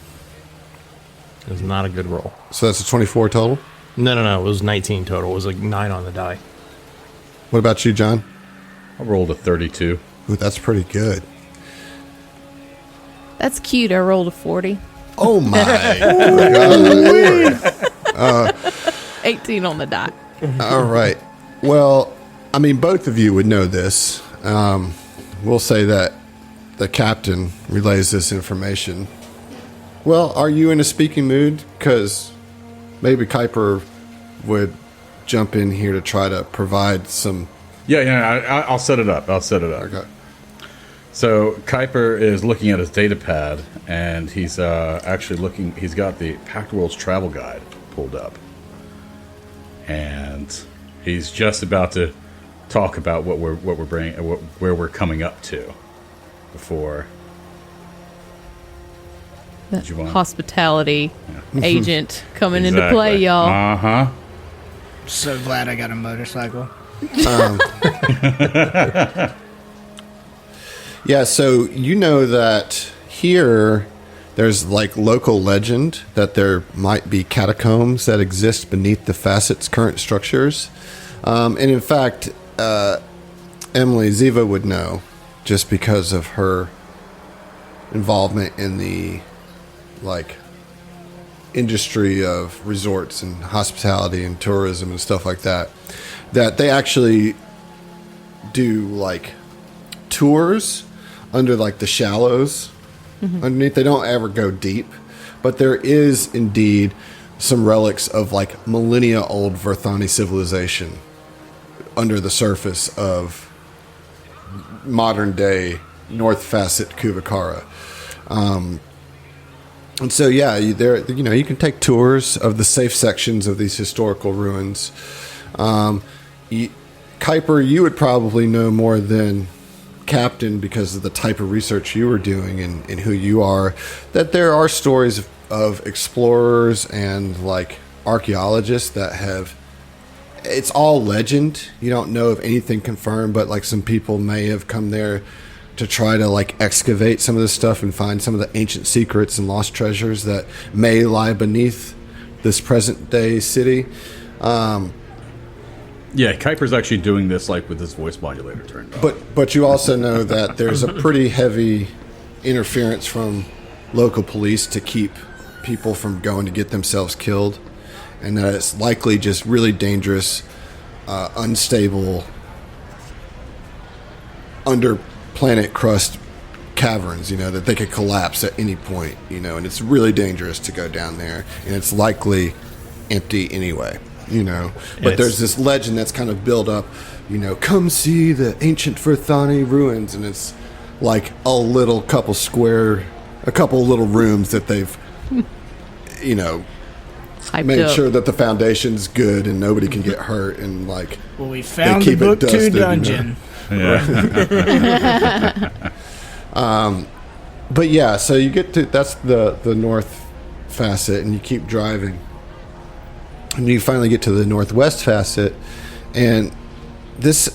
It was not a good roll. So that's a 24 total. No. It was 19 total. It was like 9 on the die. What about you, John? I rolled a 32. Ooh, that's pretty good. That's cute. I rolled a 40. Oh my God. 18 on the die. All right. Well, I mean, both of you would know this. We'll say that the captain relays this information. Well, are you in a speaking mood? Because maybe Kuiper would jump in here to try to provide some... Yeah, I'll set it up. Okay. So Kuiper is looking at his data pad, and he's actually looking. He's got the Packed Worlds travel guide pulled up, and he's just about to talk about what we're bringing, where we're coming up to, before. That hospitality agent coming into play, y'all. Uh-huh. So glad I got a motorcycle. Yeah, so you know that here there's like local legend that there might be catacombs that exist beneath the Facet's current structures. And in fact, Emily Ziva would know just because of her involvement in the like industry of resorts and hospitality and tourism and stuff like that, that they actually do like tours under like the shallows underneath. They don't ever go deep, but there is indeed some relics of like millennia old Verthani civilization under the surface of modern day North Facet Kuvakara. And so, yeah, you can take tours of the safe sections of these historical ruins. Kuiper, you would probably know more than Captain because of the type of research you were doing and who you are, that there are stories of explorers and like archaeologists that have, it's all legend. You don't know of anything confirmed, but like some people may have come there to try to like excavate some of this stuff and find some of the ancient secrets and lost treasures that may lie beneath this present day city. Yeah, Kuiper's actually doing this like with his voice modulator turned on. But you also know that there's a pretty heavy interference from local police to keep people from going to get themselves killed, and that it's likely just really dangerous, unstable, under planet crust caverns, that they could collapse at any point, and it's really dangerous to go down there, and it's likely empty anyway. But there's this legend that's kind of built up, come see the ancient Verthani ruins, and it's like a couple little rooms that they've, Hyped made up. sure that the foundation's good and nobody can get hurt, and like, Well, we found they the keep it book 2 dusted, dungeon. But yeah, so you get to, that's the North Facet, and you keep driving. And you finally get to the Northwest Facet, and this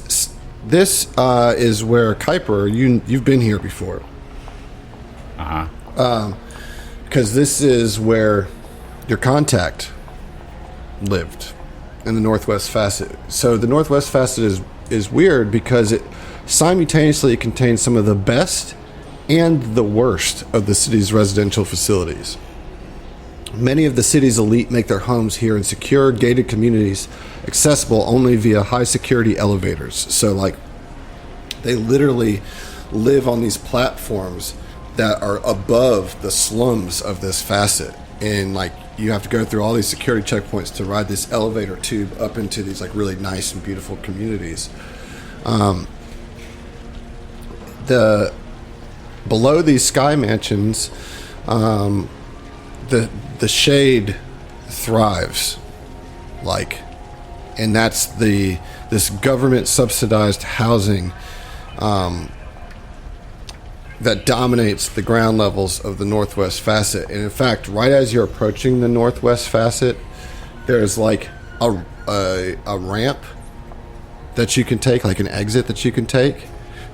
is where Kuiper, you've been here before. Because this is where your contact lived in the Northwest Facet. So the Northwest Facet is weird because it simultaneously contains some of the best and the worst of the city's residential facilities. Many of the city's elite make their homes here in secure, gated communities, accessible only via high-security elevators. So, like, they literally live on these platforms that are above the slums of this facet. And, like, you have to go through all these security checkpoints to ride this elevator tube up into these, like, really nice and beautiful communities. Below these sky mansions, the shade thrives like and that's this government subsidized housing that dominates the ground levels of the northwest facet. And in fact, right as you're approaching the northwest facet, there's like a ramp that you can take, like an exit that you can take,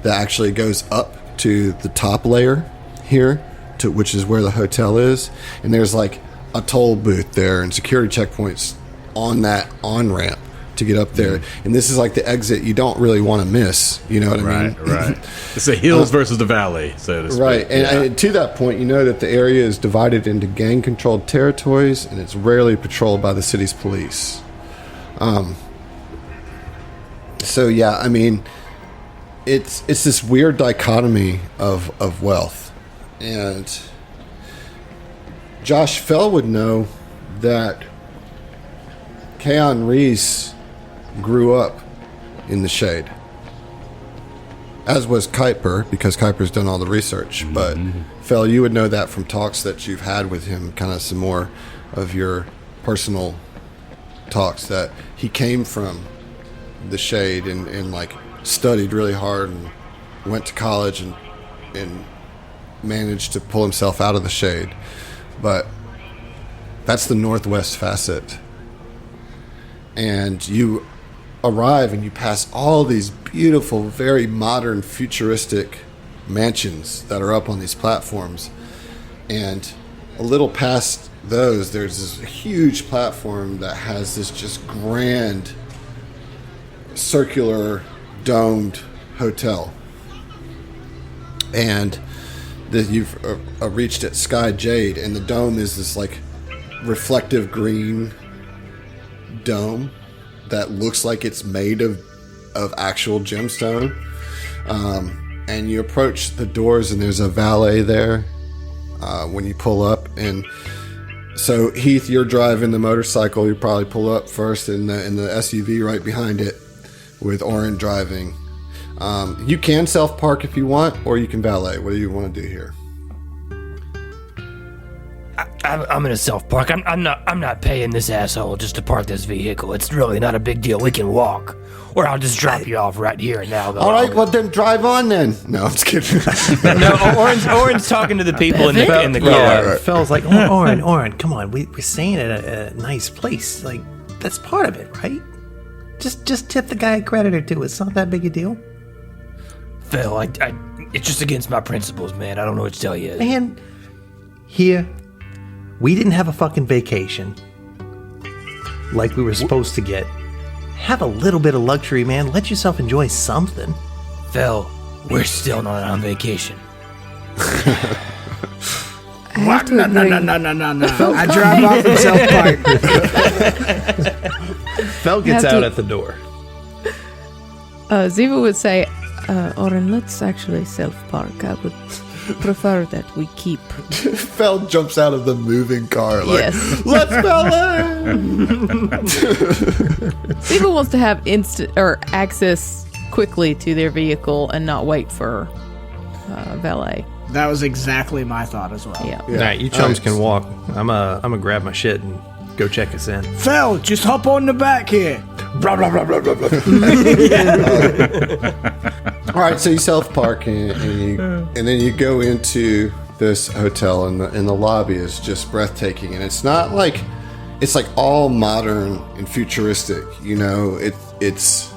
that actually goes up to the top layer here, which is where the hotel is. And there's like a toll booth there and security checkpoints on that on-ramp to get up there. And this is like the exit you don't really want to miss. You know what I mean? Right. It's the hills versus the valley, so to speak. Right. And to that point, you know that the area is divided into gang-controlled territories, and it's rarely patrolled by the city's police. So, yeah, I mean, it's this weird dichotomy of wealth. And Josh Fell would know that Keon Reese grew up in the shade, as was Kuiper, because Kuiper's done all the research. But Fell, you would know that from talks that you've had with him, kind of some more of your personal talks, that he came from the shade and like studied really hard and went to college and managed to pull himself out of the shade. But that's the northwest facet. And you arrive and you pass all these beautiful, very modern, futuristic mansions that are up on these platforms. And a little past those, there's this huge platform that has this just grand, circular, domed hotel. And you've reached at Sky Jade, and the dome is this like reflective green dome that looks like it's made of actual gemstone. And you approach the doors, and there's a valet there when you pull up. And so, Heath, you're driving the motorcycle. You probably pull up first in the SUV right behind it, with Oren driving. You can self-park if you want, or you can valet. What do you want to do here? I'm gonna self-park. I'm not paying this asshole just to park this vehicle. It's really not a big deal. We can walk, or I'll just drop you off right here and now. All right, well then drive on then. No, I'm just kidding. No, Oren's talking to the people in the car. Yeah, Phil's like, Oren, come on. We're staying at a nice place. Like, that's part of it, right? Just tip the guy a credit or two. It's not that big a deal. Phil, it's just against my principles, man. I don't know what to tell you. And here, we didn't have a fucking vacation like we were supposed to get. Have a little bit of luxury, man. Let yourself enjoy something. Phil, we're still not on vacation. What? No. I drive off and self-park. Fel gets out at the door. Ziva would say, Oren, let's actually self-park. I would prefer that we keep. Fel jumps out of the moving car like, yes. Let's ballet! Ziva wants to have instant or access quickly to their vehicle and not wait for valet. That was exactly my thought as well. Yeah. All right, you chums can walk. I'm gonna grab my shit and go check us in. Fel, just hop on the back here. Blah, blah, blah, blah, blah, blah. All right, so you self-park and then you go into this hotel, and the lobby is just breathtaking. And it's not like, it's like all modern and futuristic, you know. It's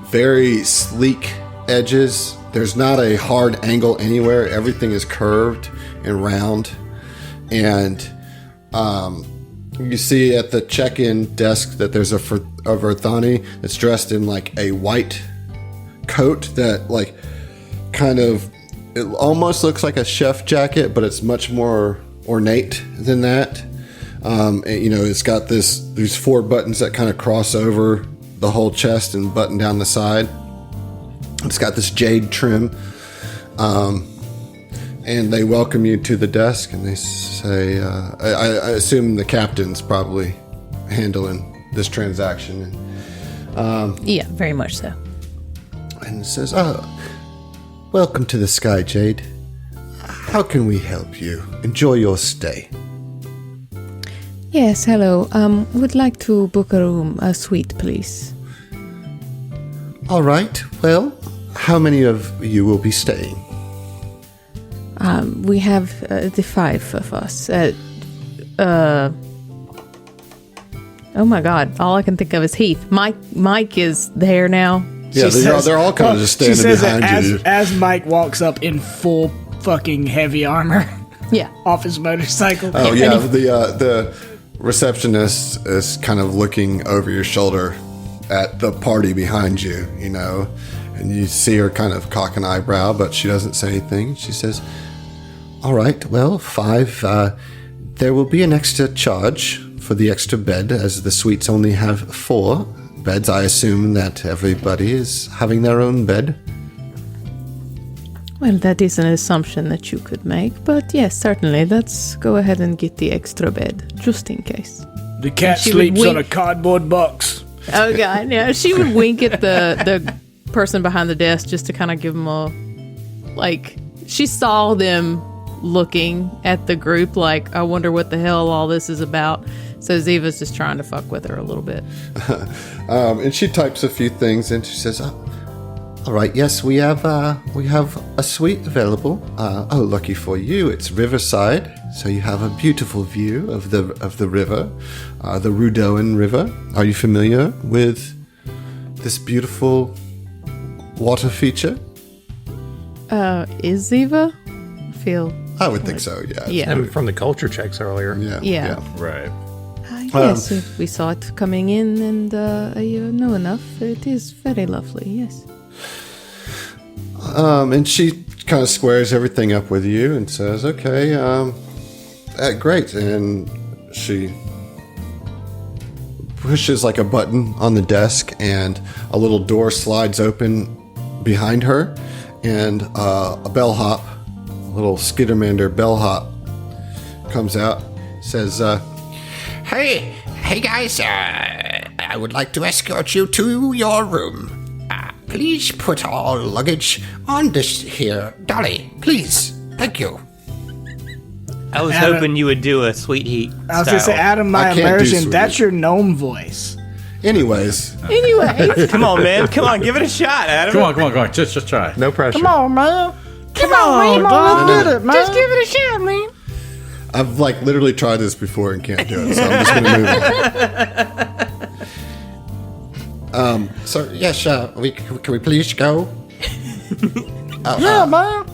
very sleek edges. There's not a hard angle anywhere. Everything is curved and round. And you see at the check-in desk that there's a Verthani that's dressed in like a white coat that like kind of, it almost looks like a chef jacket, but it's much more ornate than that. And, you know, it's got these 4 buttons that kind of cross over the whole chest and button down the side. It's got this jade trim. And they welcome you to the desk, and they say, I assume the captain's probably handling this transaction. Yeah, very much so. And it says, welcome to the Sky Jade. How can we help you? Enjoy your stay. Yes, hello. Would like to book a suite, please. All right. Well, how many of you will be staying? We have the 5 of us. Oh my God! All I can think of is Heath. Mike is there now. Yeah, they're all kind of just standing behind you. As Mike walks up in full fucking heavy armor. Yeah. Off his motorcycle. Oh yeah, the receptionist is kind of looking over your shoulder at the party behind you, you know, and you see her kind of cock an eyebrow, but she doesn't say anything. She says, "All right, well, 5. There will be an extra charge for the extra bed, as the suites only have 4 beds. I assume that everybody is having their own bed." Well, that is an assumption that you could make, but yes, certainly. Let's go ahead and get the extra bed, just in case. The cat sleeps on a cardboard box. Oh God, yeah. She would wink at the person behind the desk just to kind of give them a, like, she saw them looking at the group like, I wonder what the hell all this is about. So Ziva's just trying to fuck with her a little bit. And she types a few things and she says, "All right, yes, we have a suite available. Lucky for you, it's riverside, so you have a beautiful view of the river, the Rudoan River. Are you familiar with this beautiful water feature?" Is Ziva? I would think so. Yeah. Yeah. And from the culture checks earlier. Yeah. Right. Yes, we saw it coming in, and you know enough. It is very lovely. Yes. And she kind of squares everything up with you and says, "Okay, great." And she pushes like a button on the desk, and a little door slides open behind her, and a bellhop, a little skittermander bellhop, comes out, says, Hey guys, I would like to escort you to your room. Please put all luggage on this here dolly, please. Thank you. I was hoping you would do a Sweet Heat I was going to say, Adam, my I can't do immersion, sweet. that's your gnome voice. Anyways, Anyway, Come on, man. Come on, give it a shot, Adam. Come on. Just try. No pressure. Come on, man. Come on, let's get it, man. Just give it a shot, man. I've like literally tried this before and can't do it, so I'm just going to move on. So yes, can we please go? Yeah, man.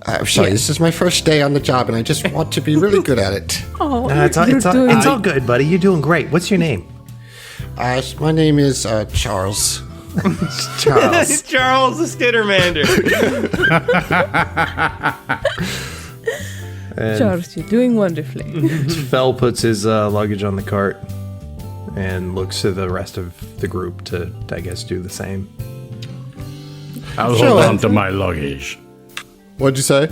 I'm sorry, this is my first day on the job, and I just want to be really good at it. oh, It's all good, buddy. You're doing great. What's your name? My name is Charles. Charles. Charles the Skittermander. Charles, you're doing wonderfully. Fell puts his luggage on the cart and looks to the rest of the group to, I guess, do the same. I'll hold on to my luggage. What'd you say?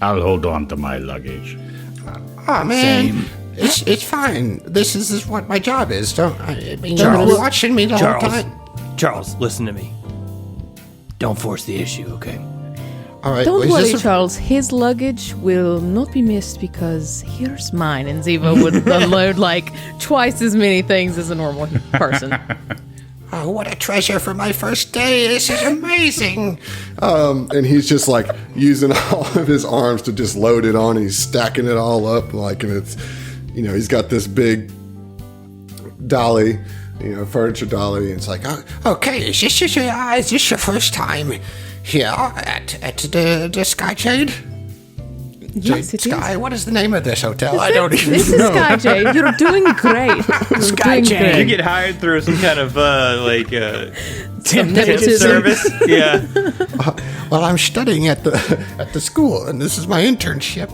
I'll hold on to my luggage. Oh man, it's fine. This is what my job is. Don't I mean, Charles. you're watching me the whole Charles. time. Charles, listen to me. Don't force the issue, okay? All right, Don't is worry, this a- Charles. His luggage will not be missed because here's mine. And Ziva would unload like twice as many things as a normal person. Oh, what a treasure for my first day. This is amazing. And he's just like using all of his arms to just load it on. He's stacking it all up, like, and it's, you know, he's got this big dolly, you know, furniture dolly. And it's like, Oh, okay, is this your first time here at the Skyjade? Yes, it is. Sky, what is the name of this hotel? I don't even This is know. Sky Jade. You're doing great. Sky Jade. You get hired through some kind of temp Nepotism. service. Yeah. Well, I'm studying at the school, and this is my internship.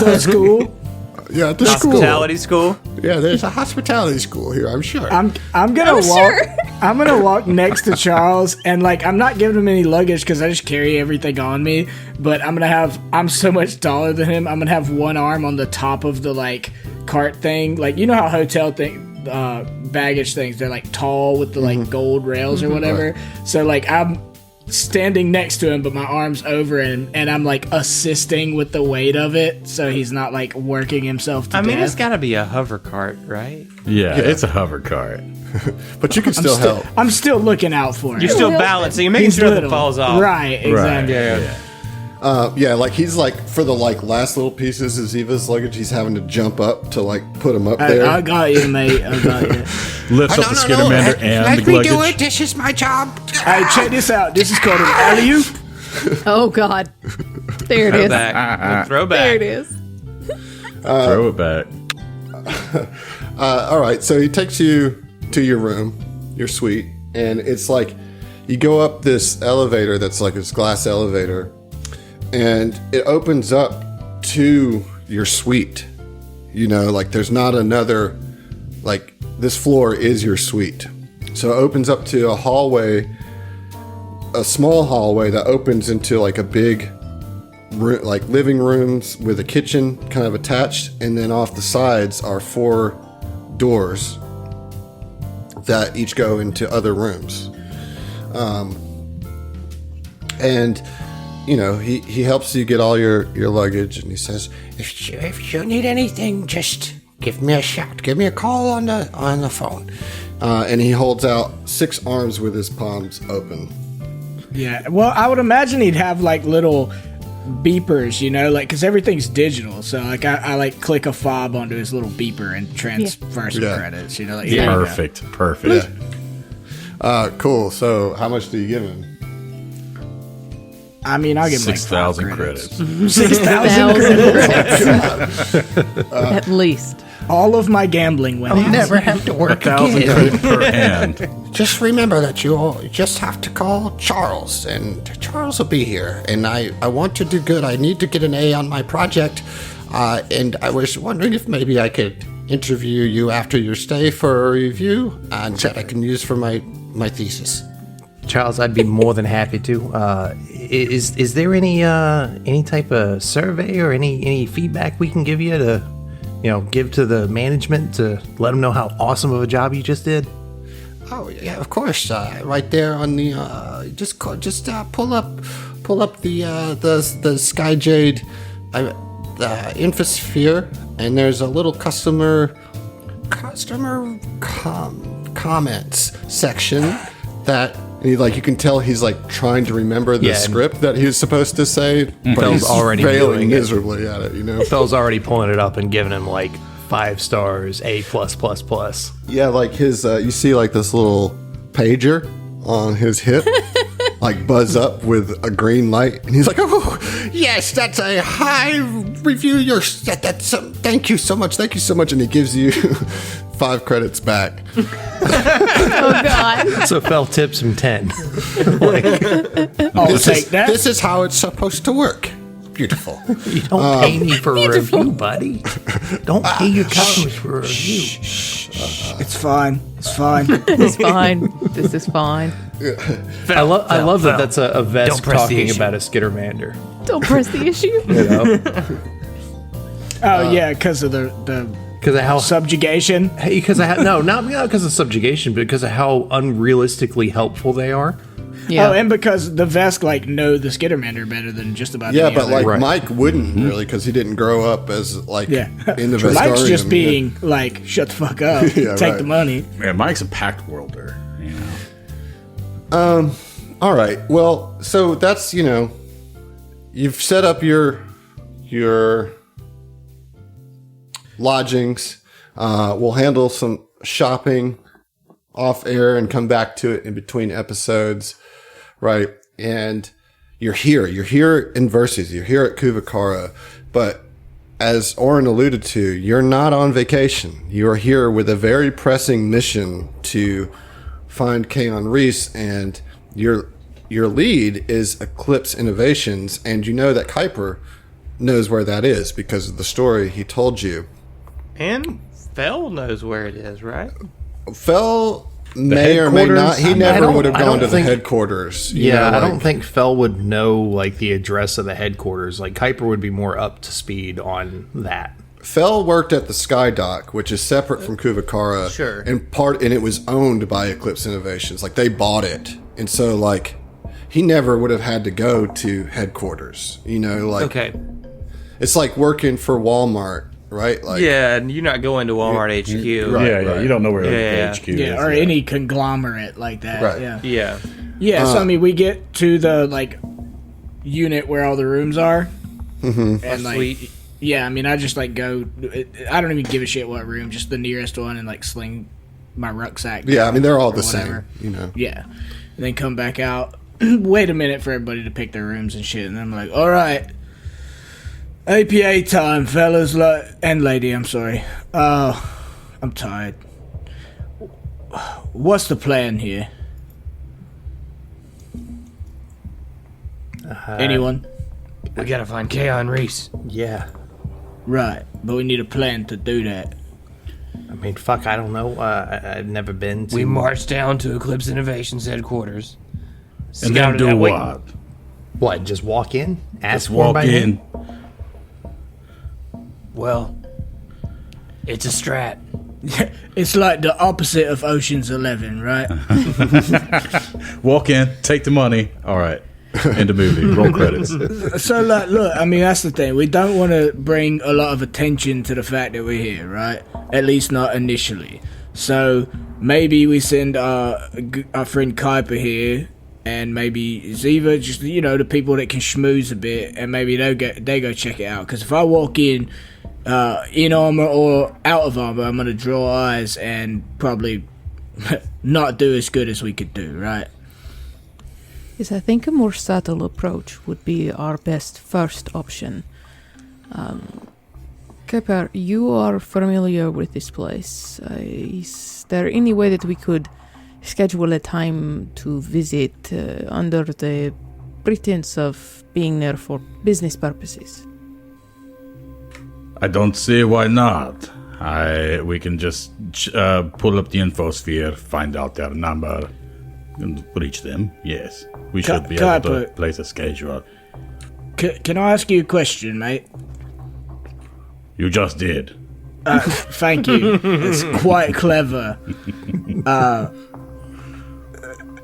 That's cool. yeah, at the school. Hospitality school. Yeah, there's a hospitality school here, I'm sure. I'm gonna walk. I'm gonna walk next to Charles, and like I'm not giving him any luggage because I just carry everything on me. But I'm so much taller than him. I'm gonna have one arm on the top of the like cart thing. Like, you know how hotel baggage things, they're like tall with the like gold rails or whatever. So like I'm standing next to him, but my arm's over him, and I'm like assisting with the weight of it, so he's not like working himself to death. I mean, it's got to be a hover cart, right? Yeah, it's a hover cart. But you can still help. I'm still looking out for him. You're still balancing. You're making He's sure that little. falls off. Right, exactly. Yeah, like he's like for the like last little pieces of Ziva's luggage, he's having to jump up to like put him up there. I got you, mate. I got you. Lifts up the Skittermander and Let the me do luggage. it. This is my job. Hey, check this out. This is called an alley-oop. Oh God. There it is. Throwback. Throwback. There it is. Throw it back. All right, so he takes you to your room, your suite, and it's like you go up this elevator that's like this glass elevator, and it opens up to your suite. You know, like there's not another, like this floor is your suite. So it opens up to a hallway, a small hallway that opens into like a big like living rooms with a kitchen kind of attached, and then off the sides are 4 doors that each go into other rooms. And you know, he helps you get all your luggage, and he says, If you need anything, just give me a shout. Give me a call on the phone. and he holds out 6 arms with his palms open. Yeah, well, I would imagine he'd have like little beepers, you know, like because everything's digital. So like I like click a fob onto his little beeper and transfer some credits. You know, like Perfect. Cool. So how much do you give him? I mean, I'll give him 6,000 like 5 credits. 6,000 credits. At least. All of my gambling went out. Never have to work 1,000 again. credits per hand. Just remember that you just have to call Charles, and Charles will be here. And I want to do good. I need to get an A on my project. And I was wondering if maybe I could interview you after your stay for a review, and that I can use for my thesis. Charles, I'd be more than happy to. Is there any type of survey or any feedback we can give you to, give to the management to let them know how awesome of a job you just did? Oh yeah, of course. Right there on the pull up the Sky Jade, the Infosphere, and there's a little customer comments section that. And you can tell he's like trying to remember the script that he was supposed to say, but Phil's he's already failing doing it. miserably at it. Phil's already pulling it up and giving him like 5 stars, A+++. Yeah, like his, you see like this little pager on his hip, like buzz up with a green light, and he's like, Oh yes, that's a high review. Thank you so much. and he gives you 5 credits back. Oh, God. So Phil tips him 10. I'll take that. This is how it's supposed to work. Beautiful. You don't pay me for a review, buddy. Don't pay your customers for a review. It's fine. It's fine. It's fine. This is fine. I love that that's a vest Don't press the talking issue. about a Skittermander. Don't press the issue. Oh yeah, because of the Because of how subjugation. not because of subjugation, but because of how unrealistically helpful they are. Yeah. Oh, and because the Vesk know the Skittermander better than just about Yeah, any but other. like Right. Mike wouldn't really, because he didn't grow up as in the Veskarium. Mike's just being like, shut the fuck up, Yeah, take right. the money. Man, Mike's a packed worlder. All right. Well, so that's you've set up your lodgings. We'll handle some shopping off air and come back to it in between episodes, right? And you're here in Verces. You're here at Kuvakara, but as Oren alluded to, you're not on vacation. You are here with a very pressing mission to find Kaon Reese, and your lead is Eclipse Innovations, and you know that Kuiper knows where that is because of the story he told you. And Fell knows where it is, right? Fell may or may not. He never would have I gone don't to the think- headquarters. I don't think Fel would know like the address of the headquarters. Like Kuiper would be more up to speed on that. Fell worked at the Sky Dock, which is separate from Kuvakara. Sure. And it was owned by Eclipse Innovations. Like they bought it. And so like he never would have had to go to headquarters. Okay. It's like working for Walmart, right? Like, Yeah, and you're not going to Walmart HQ. Right. You don't know where Yeah. HQ is. Yeah, or any conglomerate like that. Right. Yeah. Yeah. Yeah, so I mean, we get to the like unit where all the rooms are, and like, Sweet. yeah, I mean, I just like go. I don't even give a shit what room, just the nearest one, and like sling my rucksack. Yeah, I mean, they're all or the whatever. same, Yeah, and then come back out. Wait a minute for everybody to pick their rooms and shit, and I'm like, all right, APA time, fellas, and lady. I'm sorry. I'm tired. What's the plan here? Anyone? We gotta find Kaon Reese. Yeah. Right, but we need a plan to do that. I mean, fuck, I don't know. I've never been to... We marched down to Eclipse Innovations headquarters. And then Scouted do that way- what? What, just walk in? Ask Just for walk by in. name? Well, it's a strat. It's like the opposite of Ocean's 11, right? Walk in, take the money. All right. End the movie. Roll credits. So, like, look, I mean, that's the thing. We don't want to bring a lot of attention to the fact that we're here, right? At least not initially. So, maybe we send our friend Kuiper here, and maybe Ziva, just, the people that can schmooze a bit, and maybe they go check it out. Because if I walk in armor or out of armor, I'm going to draw eyes and probably not do as good as we could do, right? Yes, I think a more subtle approach would be our best first option. Kuiper, you are familiar with this place. Is there any way that we could schedule a time to visit under the pretense of being there for business purposes? I don't see why not. We can just pull up the infosphere, find out their number, and reach them. Yes, we should be able to place a schedule. Can I ask you a question, mate? You just did. Thank you. It's quite clever.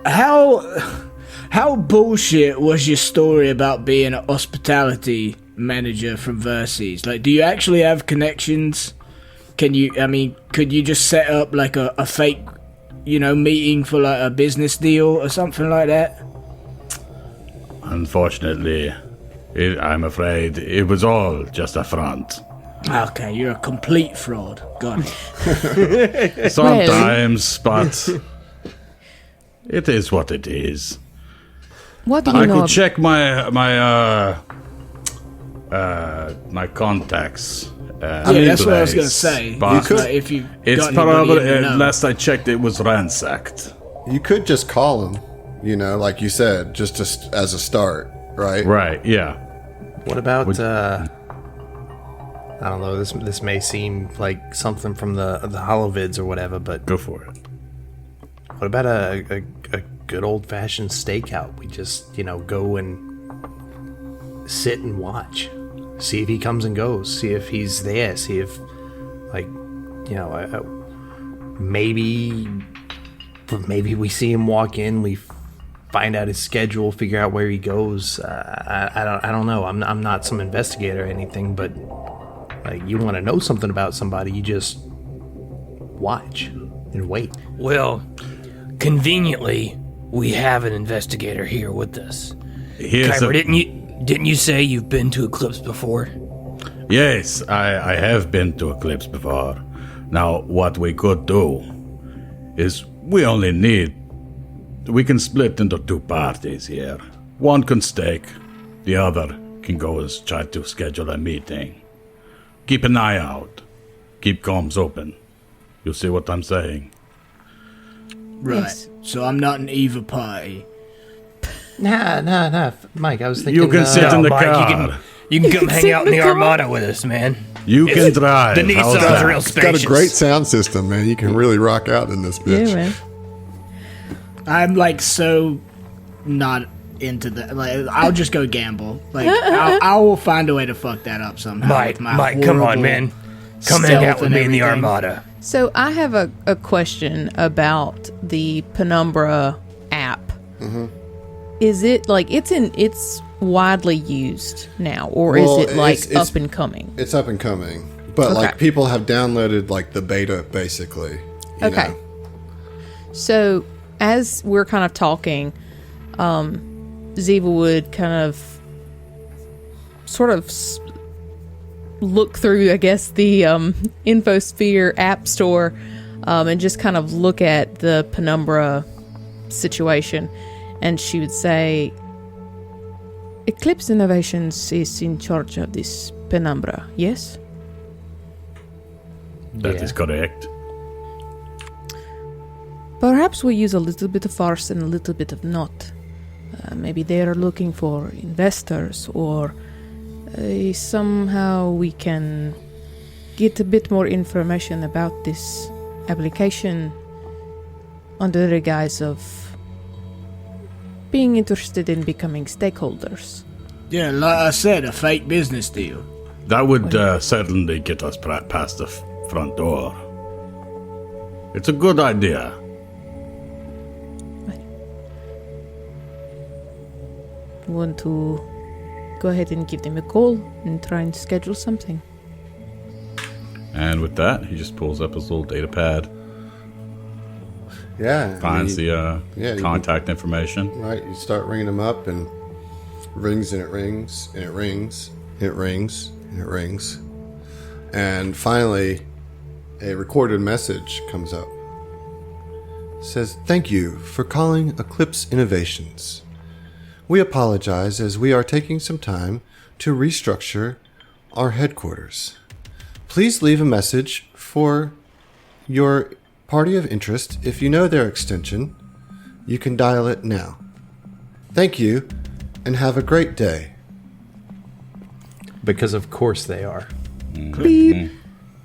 How bullshit was your story about being a hospitality manager from Verces? Like, do you actually have connections? Could you just set up like a fake, meeting for like a business deal or something like that? Unfortunately, I'm afraid it was all just a front. Okay, you're a complete fraud. Got it. Sometimes, but it is what it is. What do you I know? could check my contacts. That's what I was gonna say. But If you it's probably last I checked, it was ransacked. You could just call him, like you said, just as a start, right? Right. Yeah. What about, I don't know, this may seem like something from the Holovids or whatever, but... Go for it. What about a good old-fashioned stakeout? We just, go and sit and watch. See if he comes and goes. See if he's there. See if, maybe we see him walk in. We find out his schedule. Figure out where he goes. I don't know. I'm not some investigator or anything, but you want to know something about somebody, you just watch and wait. Well, conveniently, we have an investigator here with us. Kuiper, didn't you say you've been to Eclipse before? Yes, I have been to Eclipse before. Now, what we could do is we can split into two parties here. One can stake, the other can go and try to schedule a meeting. Keep an eye out. Keep comms open. You see what I'm saying? Right. Yes. So I'm not an either party. Nah, Mike, I was thinking... You can sit in the Mike, car. You can come hang out in the Armada with us, man. You can drive. The How's Nissan's that? real It's spacious. got a great sound system, man. You can really rock out in this bitch. Yeah, man. I'm so not into that. I'll just go gamble. I will find a way to fuck that up somehow. Mike, with my come on, horrible man. Come hang out stealth with and me in the everything. Armada. So I have a question about the Penumbra app. is it like it's widely used now, or Well, is it like it's up and coming? It's up and coming, but like people have downloaded like the beta basically. You know? So as we're kind of talking, Ziva would kind of sort of look through, I guess, the Infosphere app store and just kind of look at the Penumbra situation. And she would say, Eclipse Innovations is in charge of this Penumbra, yes? That is correct. Perhaps we use a little bit of farce and a little bit of not. Maybe they are looking for investors, or somehow we can get a bit more information about this application under the guise of being interested in becoming stakeholders. Yeah, like I said, a fake business deal. That would certainly get us past the front door. It's a good idea. Want to go ahead and give them a call and try and schedule something? And with that, he just pulls up his little data pad, Yeah. finds you the contact information. Right, you start ringing them up, and rings and it rings and it rings and it rings and it rings, and finally, a recorded message comes up. It says, "Thank you for calling Eclipse Innovations. We apologize as we are taking some time to restructure our headquarters. Please leave a message for your party of interest. If you know their extension, you can dial it now. Thank you, and have a great day." Because of course they are. Beep.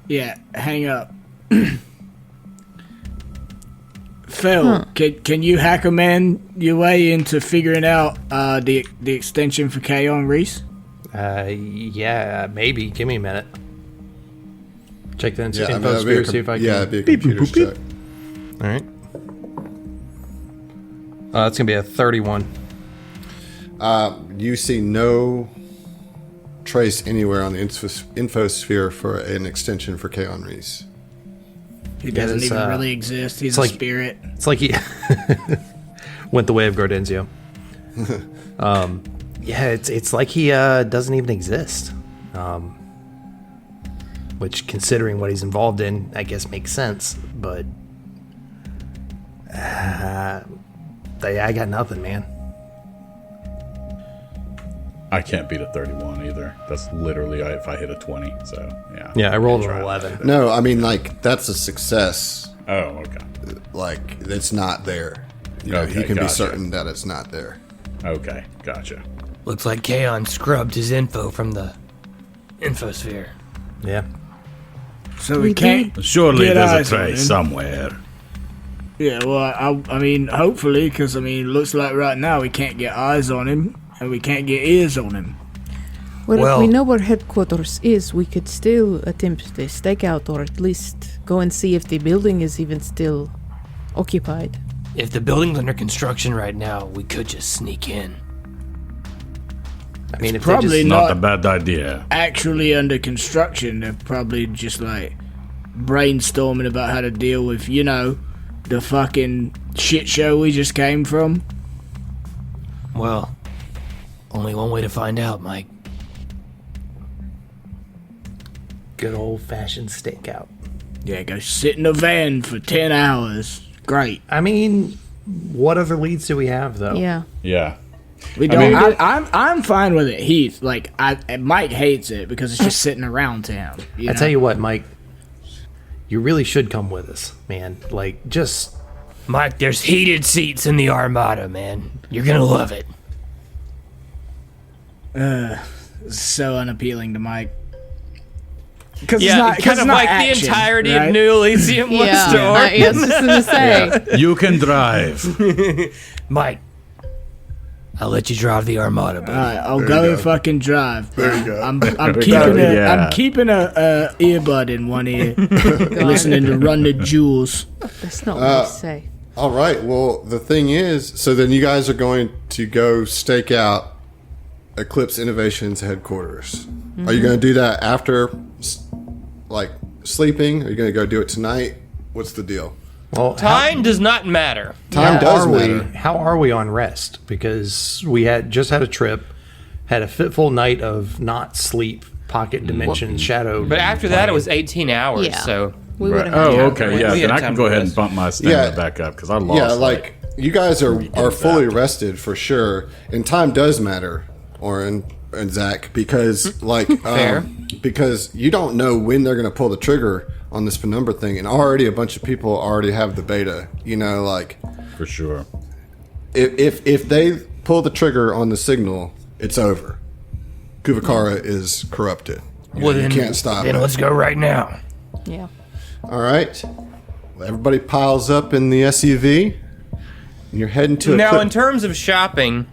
Yeah, hang up. Phil, can you hacker man your way into figuring out the extension for Kaon Reese? Yeah, maybe. Give me a minute. Check the Yeah, Infosphere, see if I can. Yeah, it'd be a computer's check. All right. That's going to be a 31. You see no trace anywhere on the Infosphere for an extension for Kaon Reese. He doesn't it's, even really exist. He's a spirit. It's like he went the way of Gardenzio. Yeah, it's like he doesn't even exist. Which, considering what he's involved in, I guess makes sense. But I got nothing, man. I can't beat a 31 either. That's literally if I hit a 20. So, yeah. Yeah, I rolled an 11. No, I mean, like, that's a success. Oh, okay. Like, it's not there. You know, Okay, he can be gotcha. certain that it's not there. Okay, gotcha. Looks like Kaon scrubbed his info from the Infosphere. Yeah. So we can't. Surely get there's eyes a on trace him. somewhere. Yeah, well, I mean, hopefully, because, I mean, it looks like right now we can't get eyes on him, and we can't get ears on him. Well, Well- if we know where headquarters is, we could still attempt the stakeout, or at least go and see if the building is even still occupied. If the building's under construction right now, we could just sneak in. I mean, if probably they just, Not Not- a bad idea. Actually under construction, they're probably just, like, brainstorming about how to deal with, you know, the fucking shit show we just came from. Well, only one way to find out, Mike. good old-fashioned stakeout. Yeah, go sit in a van for 10 hours. Great. I mean, what other leads do we have, though? Yeah. Yeah. We I don't. mean- I'm fine with it. Heath, like, Mike hates it because it's just sitting around town. I tell you what, Mike, you really should come with us, man. Like, just Mike, there's heated seats in the Armada, man. You're gonna love it. so unappealing to Mike. Because Yeah, it's kind of not like action, the entirety right? of New Elysium was Yeah, to I was just gonna say. You can drive. Mike, I'll let you drive the Armada, buddy. All right, I'll go and fucking drive. There you go. I'm There keeping you go, a yeah. I'm keeping a earbud in one ear, listening to Run the Jewels. That's not what I say. All right. Well, the thing is, so then you guys are going to go stake out Eclipse Innovations headquarters. Mm-hmm. Are you going to do that after, like, sleeping? Are you going to go do it tonight? What's the deal? Well, Time does not matter. Time does matter. How are we on rest? Because we had just had a trip, had a fitful night of not sleep, pocket dimension, shadow. But after that, it was 18 hours. Yeah. So We would have. Oh, okay, yeah. We Then had I can time go to ahead and rest. bump my stamina Yeah. back up because I lost. Yeah, like you guys are fully back. rested for sure, and time does matter, Oren and Zach, because like Fair. because you don't know when they're going to pull the trigger on this penumbra thing, and already a bunch of people already have the beta. You know, like for sure. if they pull the trigger on the signal, it's over. Kuvakara is corrupted. You can't stop Then it. let's go right now. Yeah. All right. Well, everybody piles up in the SUV. And you're heading to now, Eclipse. in terms of shopping,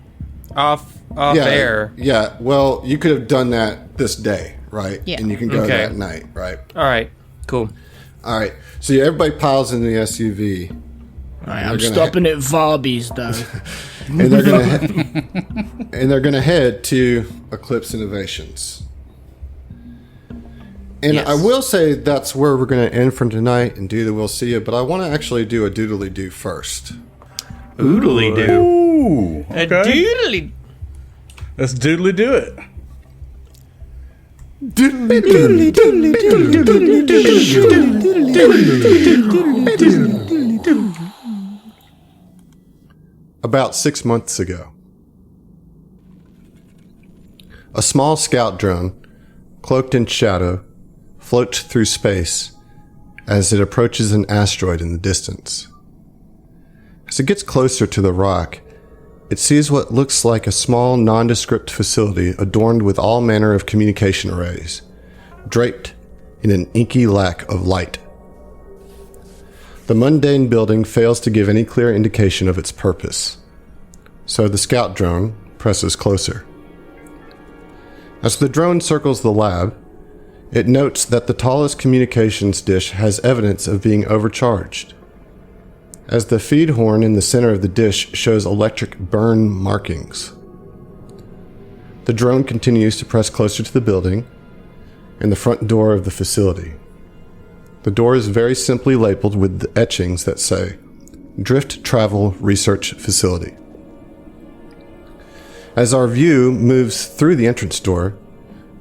off air. Yeah. Well, you could have done that this day, right? Yeah. And you can go Okay. that night, right? All right, cool. All right. So yeah, everybody piles in the SUV. I'm gonna stopping at Vobby's though. And they're gonna and they're gonna head to Eclipse Innovations. And Yes. I will say that's where we're gonna end for tonight and do the we'll see you, but I want to actually do a doodly do first. Oodly do. Ooh, A okay. doodly. Let's doodly do it. About 6 months ago, a small scout drone, cloaked in shadow, floats through space as it approaches an asteroid in the distance. As it gets closer to the rock, it sees what looks like a small, nondescript facility adorned with all manner of communication arrays, draped in an inky lack of light. The mundane building fails to give any clear indication of its purpose, so the scout drone presses closer. As the drone circles the lab, it notes that the tallest communications dish has evidence of being overcharged, as the feed horn in the center of the dish shows electric burn markings. The drone continues to press closer to the building and the front door of the facility. The door is very simply labeled with the etchings that say, Drift Travel Research Facility. As our view moves through the entrance door,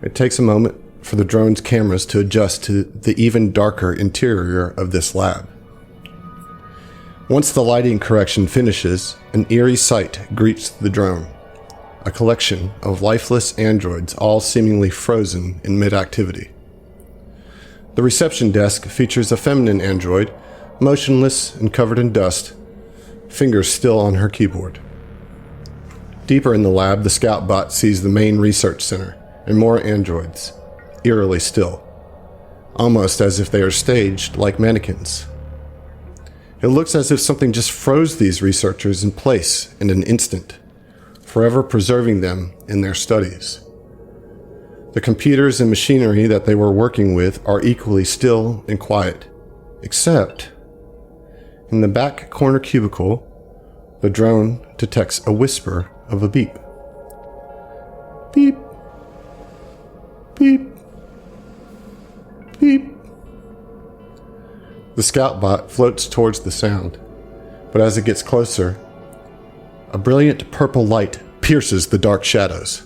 it takes a moment for the drone's cameras to adjust to the even darker interior of this lab. Once the lighting correction finishes, an eerie sight greets the drone. A collection of lifeless androids, all seemingly frozen in mid-activity. The reception desk features a feminine android, motionless and covered in dust, fingers still on her keyboard. Deeper in the lab, the scout bot sees the main research center and more androids, eerily still, almost as if they are staged like mannequins. It looks as if something just froze these researchers in place in an instant, forever preserving them in their studies. The computers and machinery that they were working with are equally still and quiet, except in the back corner cubicle, the drone detects a whisper of a beep. Beep. Beep. Beep. The scout bot floats towards the sound, but as it gets closer, a brilliant purple light pierces the dark shadows.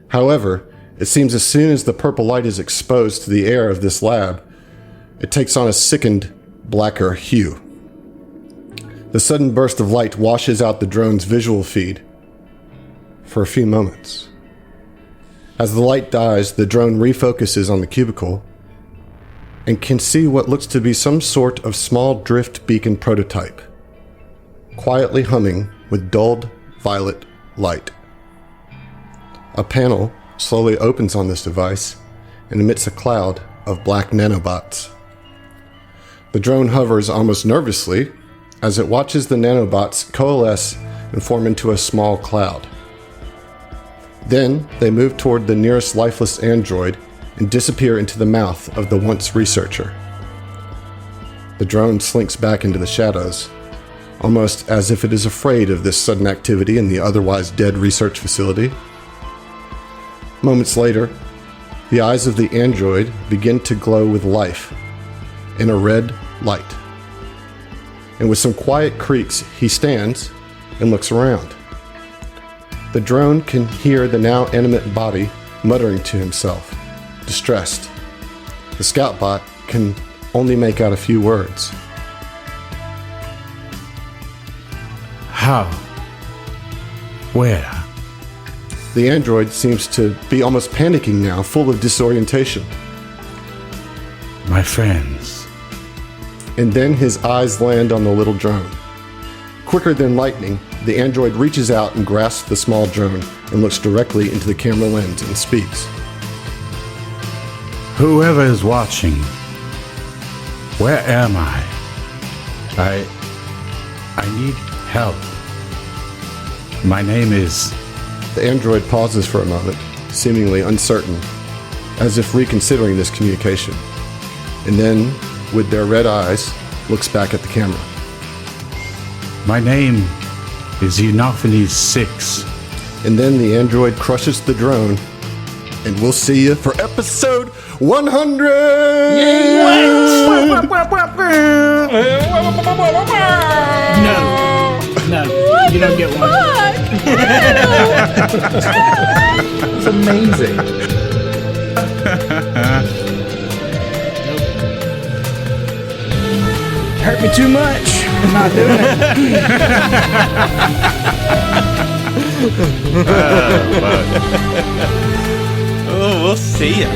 However, it seems as soon as the purple light is exposed to the air of this lab, it takes on a sickened, blacker hue. The sudden burst of light washes out the drone's visual feed for a few moments. As the light dies, the drone refocuses on the cubicle and can see what looks to be some sort of small drift beacon prototype, quietly humming with dulled violet light. A panel slowly opens on this device and emits a cloud of black nanobots. The drone hovers almost nervously as it watches the nanobots coalesce and form into a small cloud. Then they move toward the nearest lifeless android and disappear into the mouth of the once researcher. The drone slinks back into the shadows, almost as if it is afraid of this sudden activity in the otherwise dead research facility. Moments later, the eyes of the android begin to glow with life in a red light. And with some quiet creaks, he stands and looks around. The drone can hear the now animate body muttering to himself, distressed. The scout bot can only make out a few words. How? Where? The android seems to be almost panicking now, full of disorientation. My friends. And then his eyes land on the little drone. Quicker than lightning, the android reaches out and grasps the small drone and looks directly into the camera lens and speaks. Whoever is watching, where am I? I need help. My name is... The android pauses for a moment, seemingly uncertain, as if reconsidering this communication, and then, with their red eyes, looks back at the camera. My name is Xenophanes 6. And then the android crushes the drone, and we'll see you for episode 100! No, you don't get one. It's amazing. Hurt me too much. I'm not doing it. Oh, we'll see ya.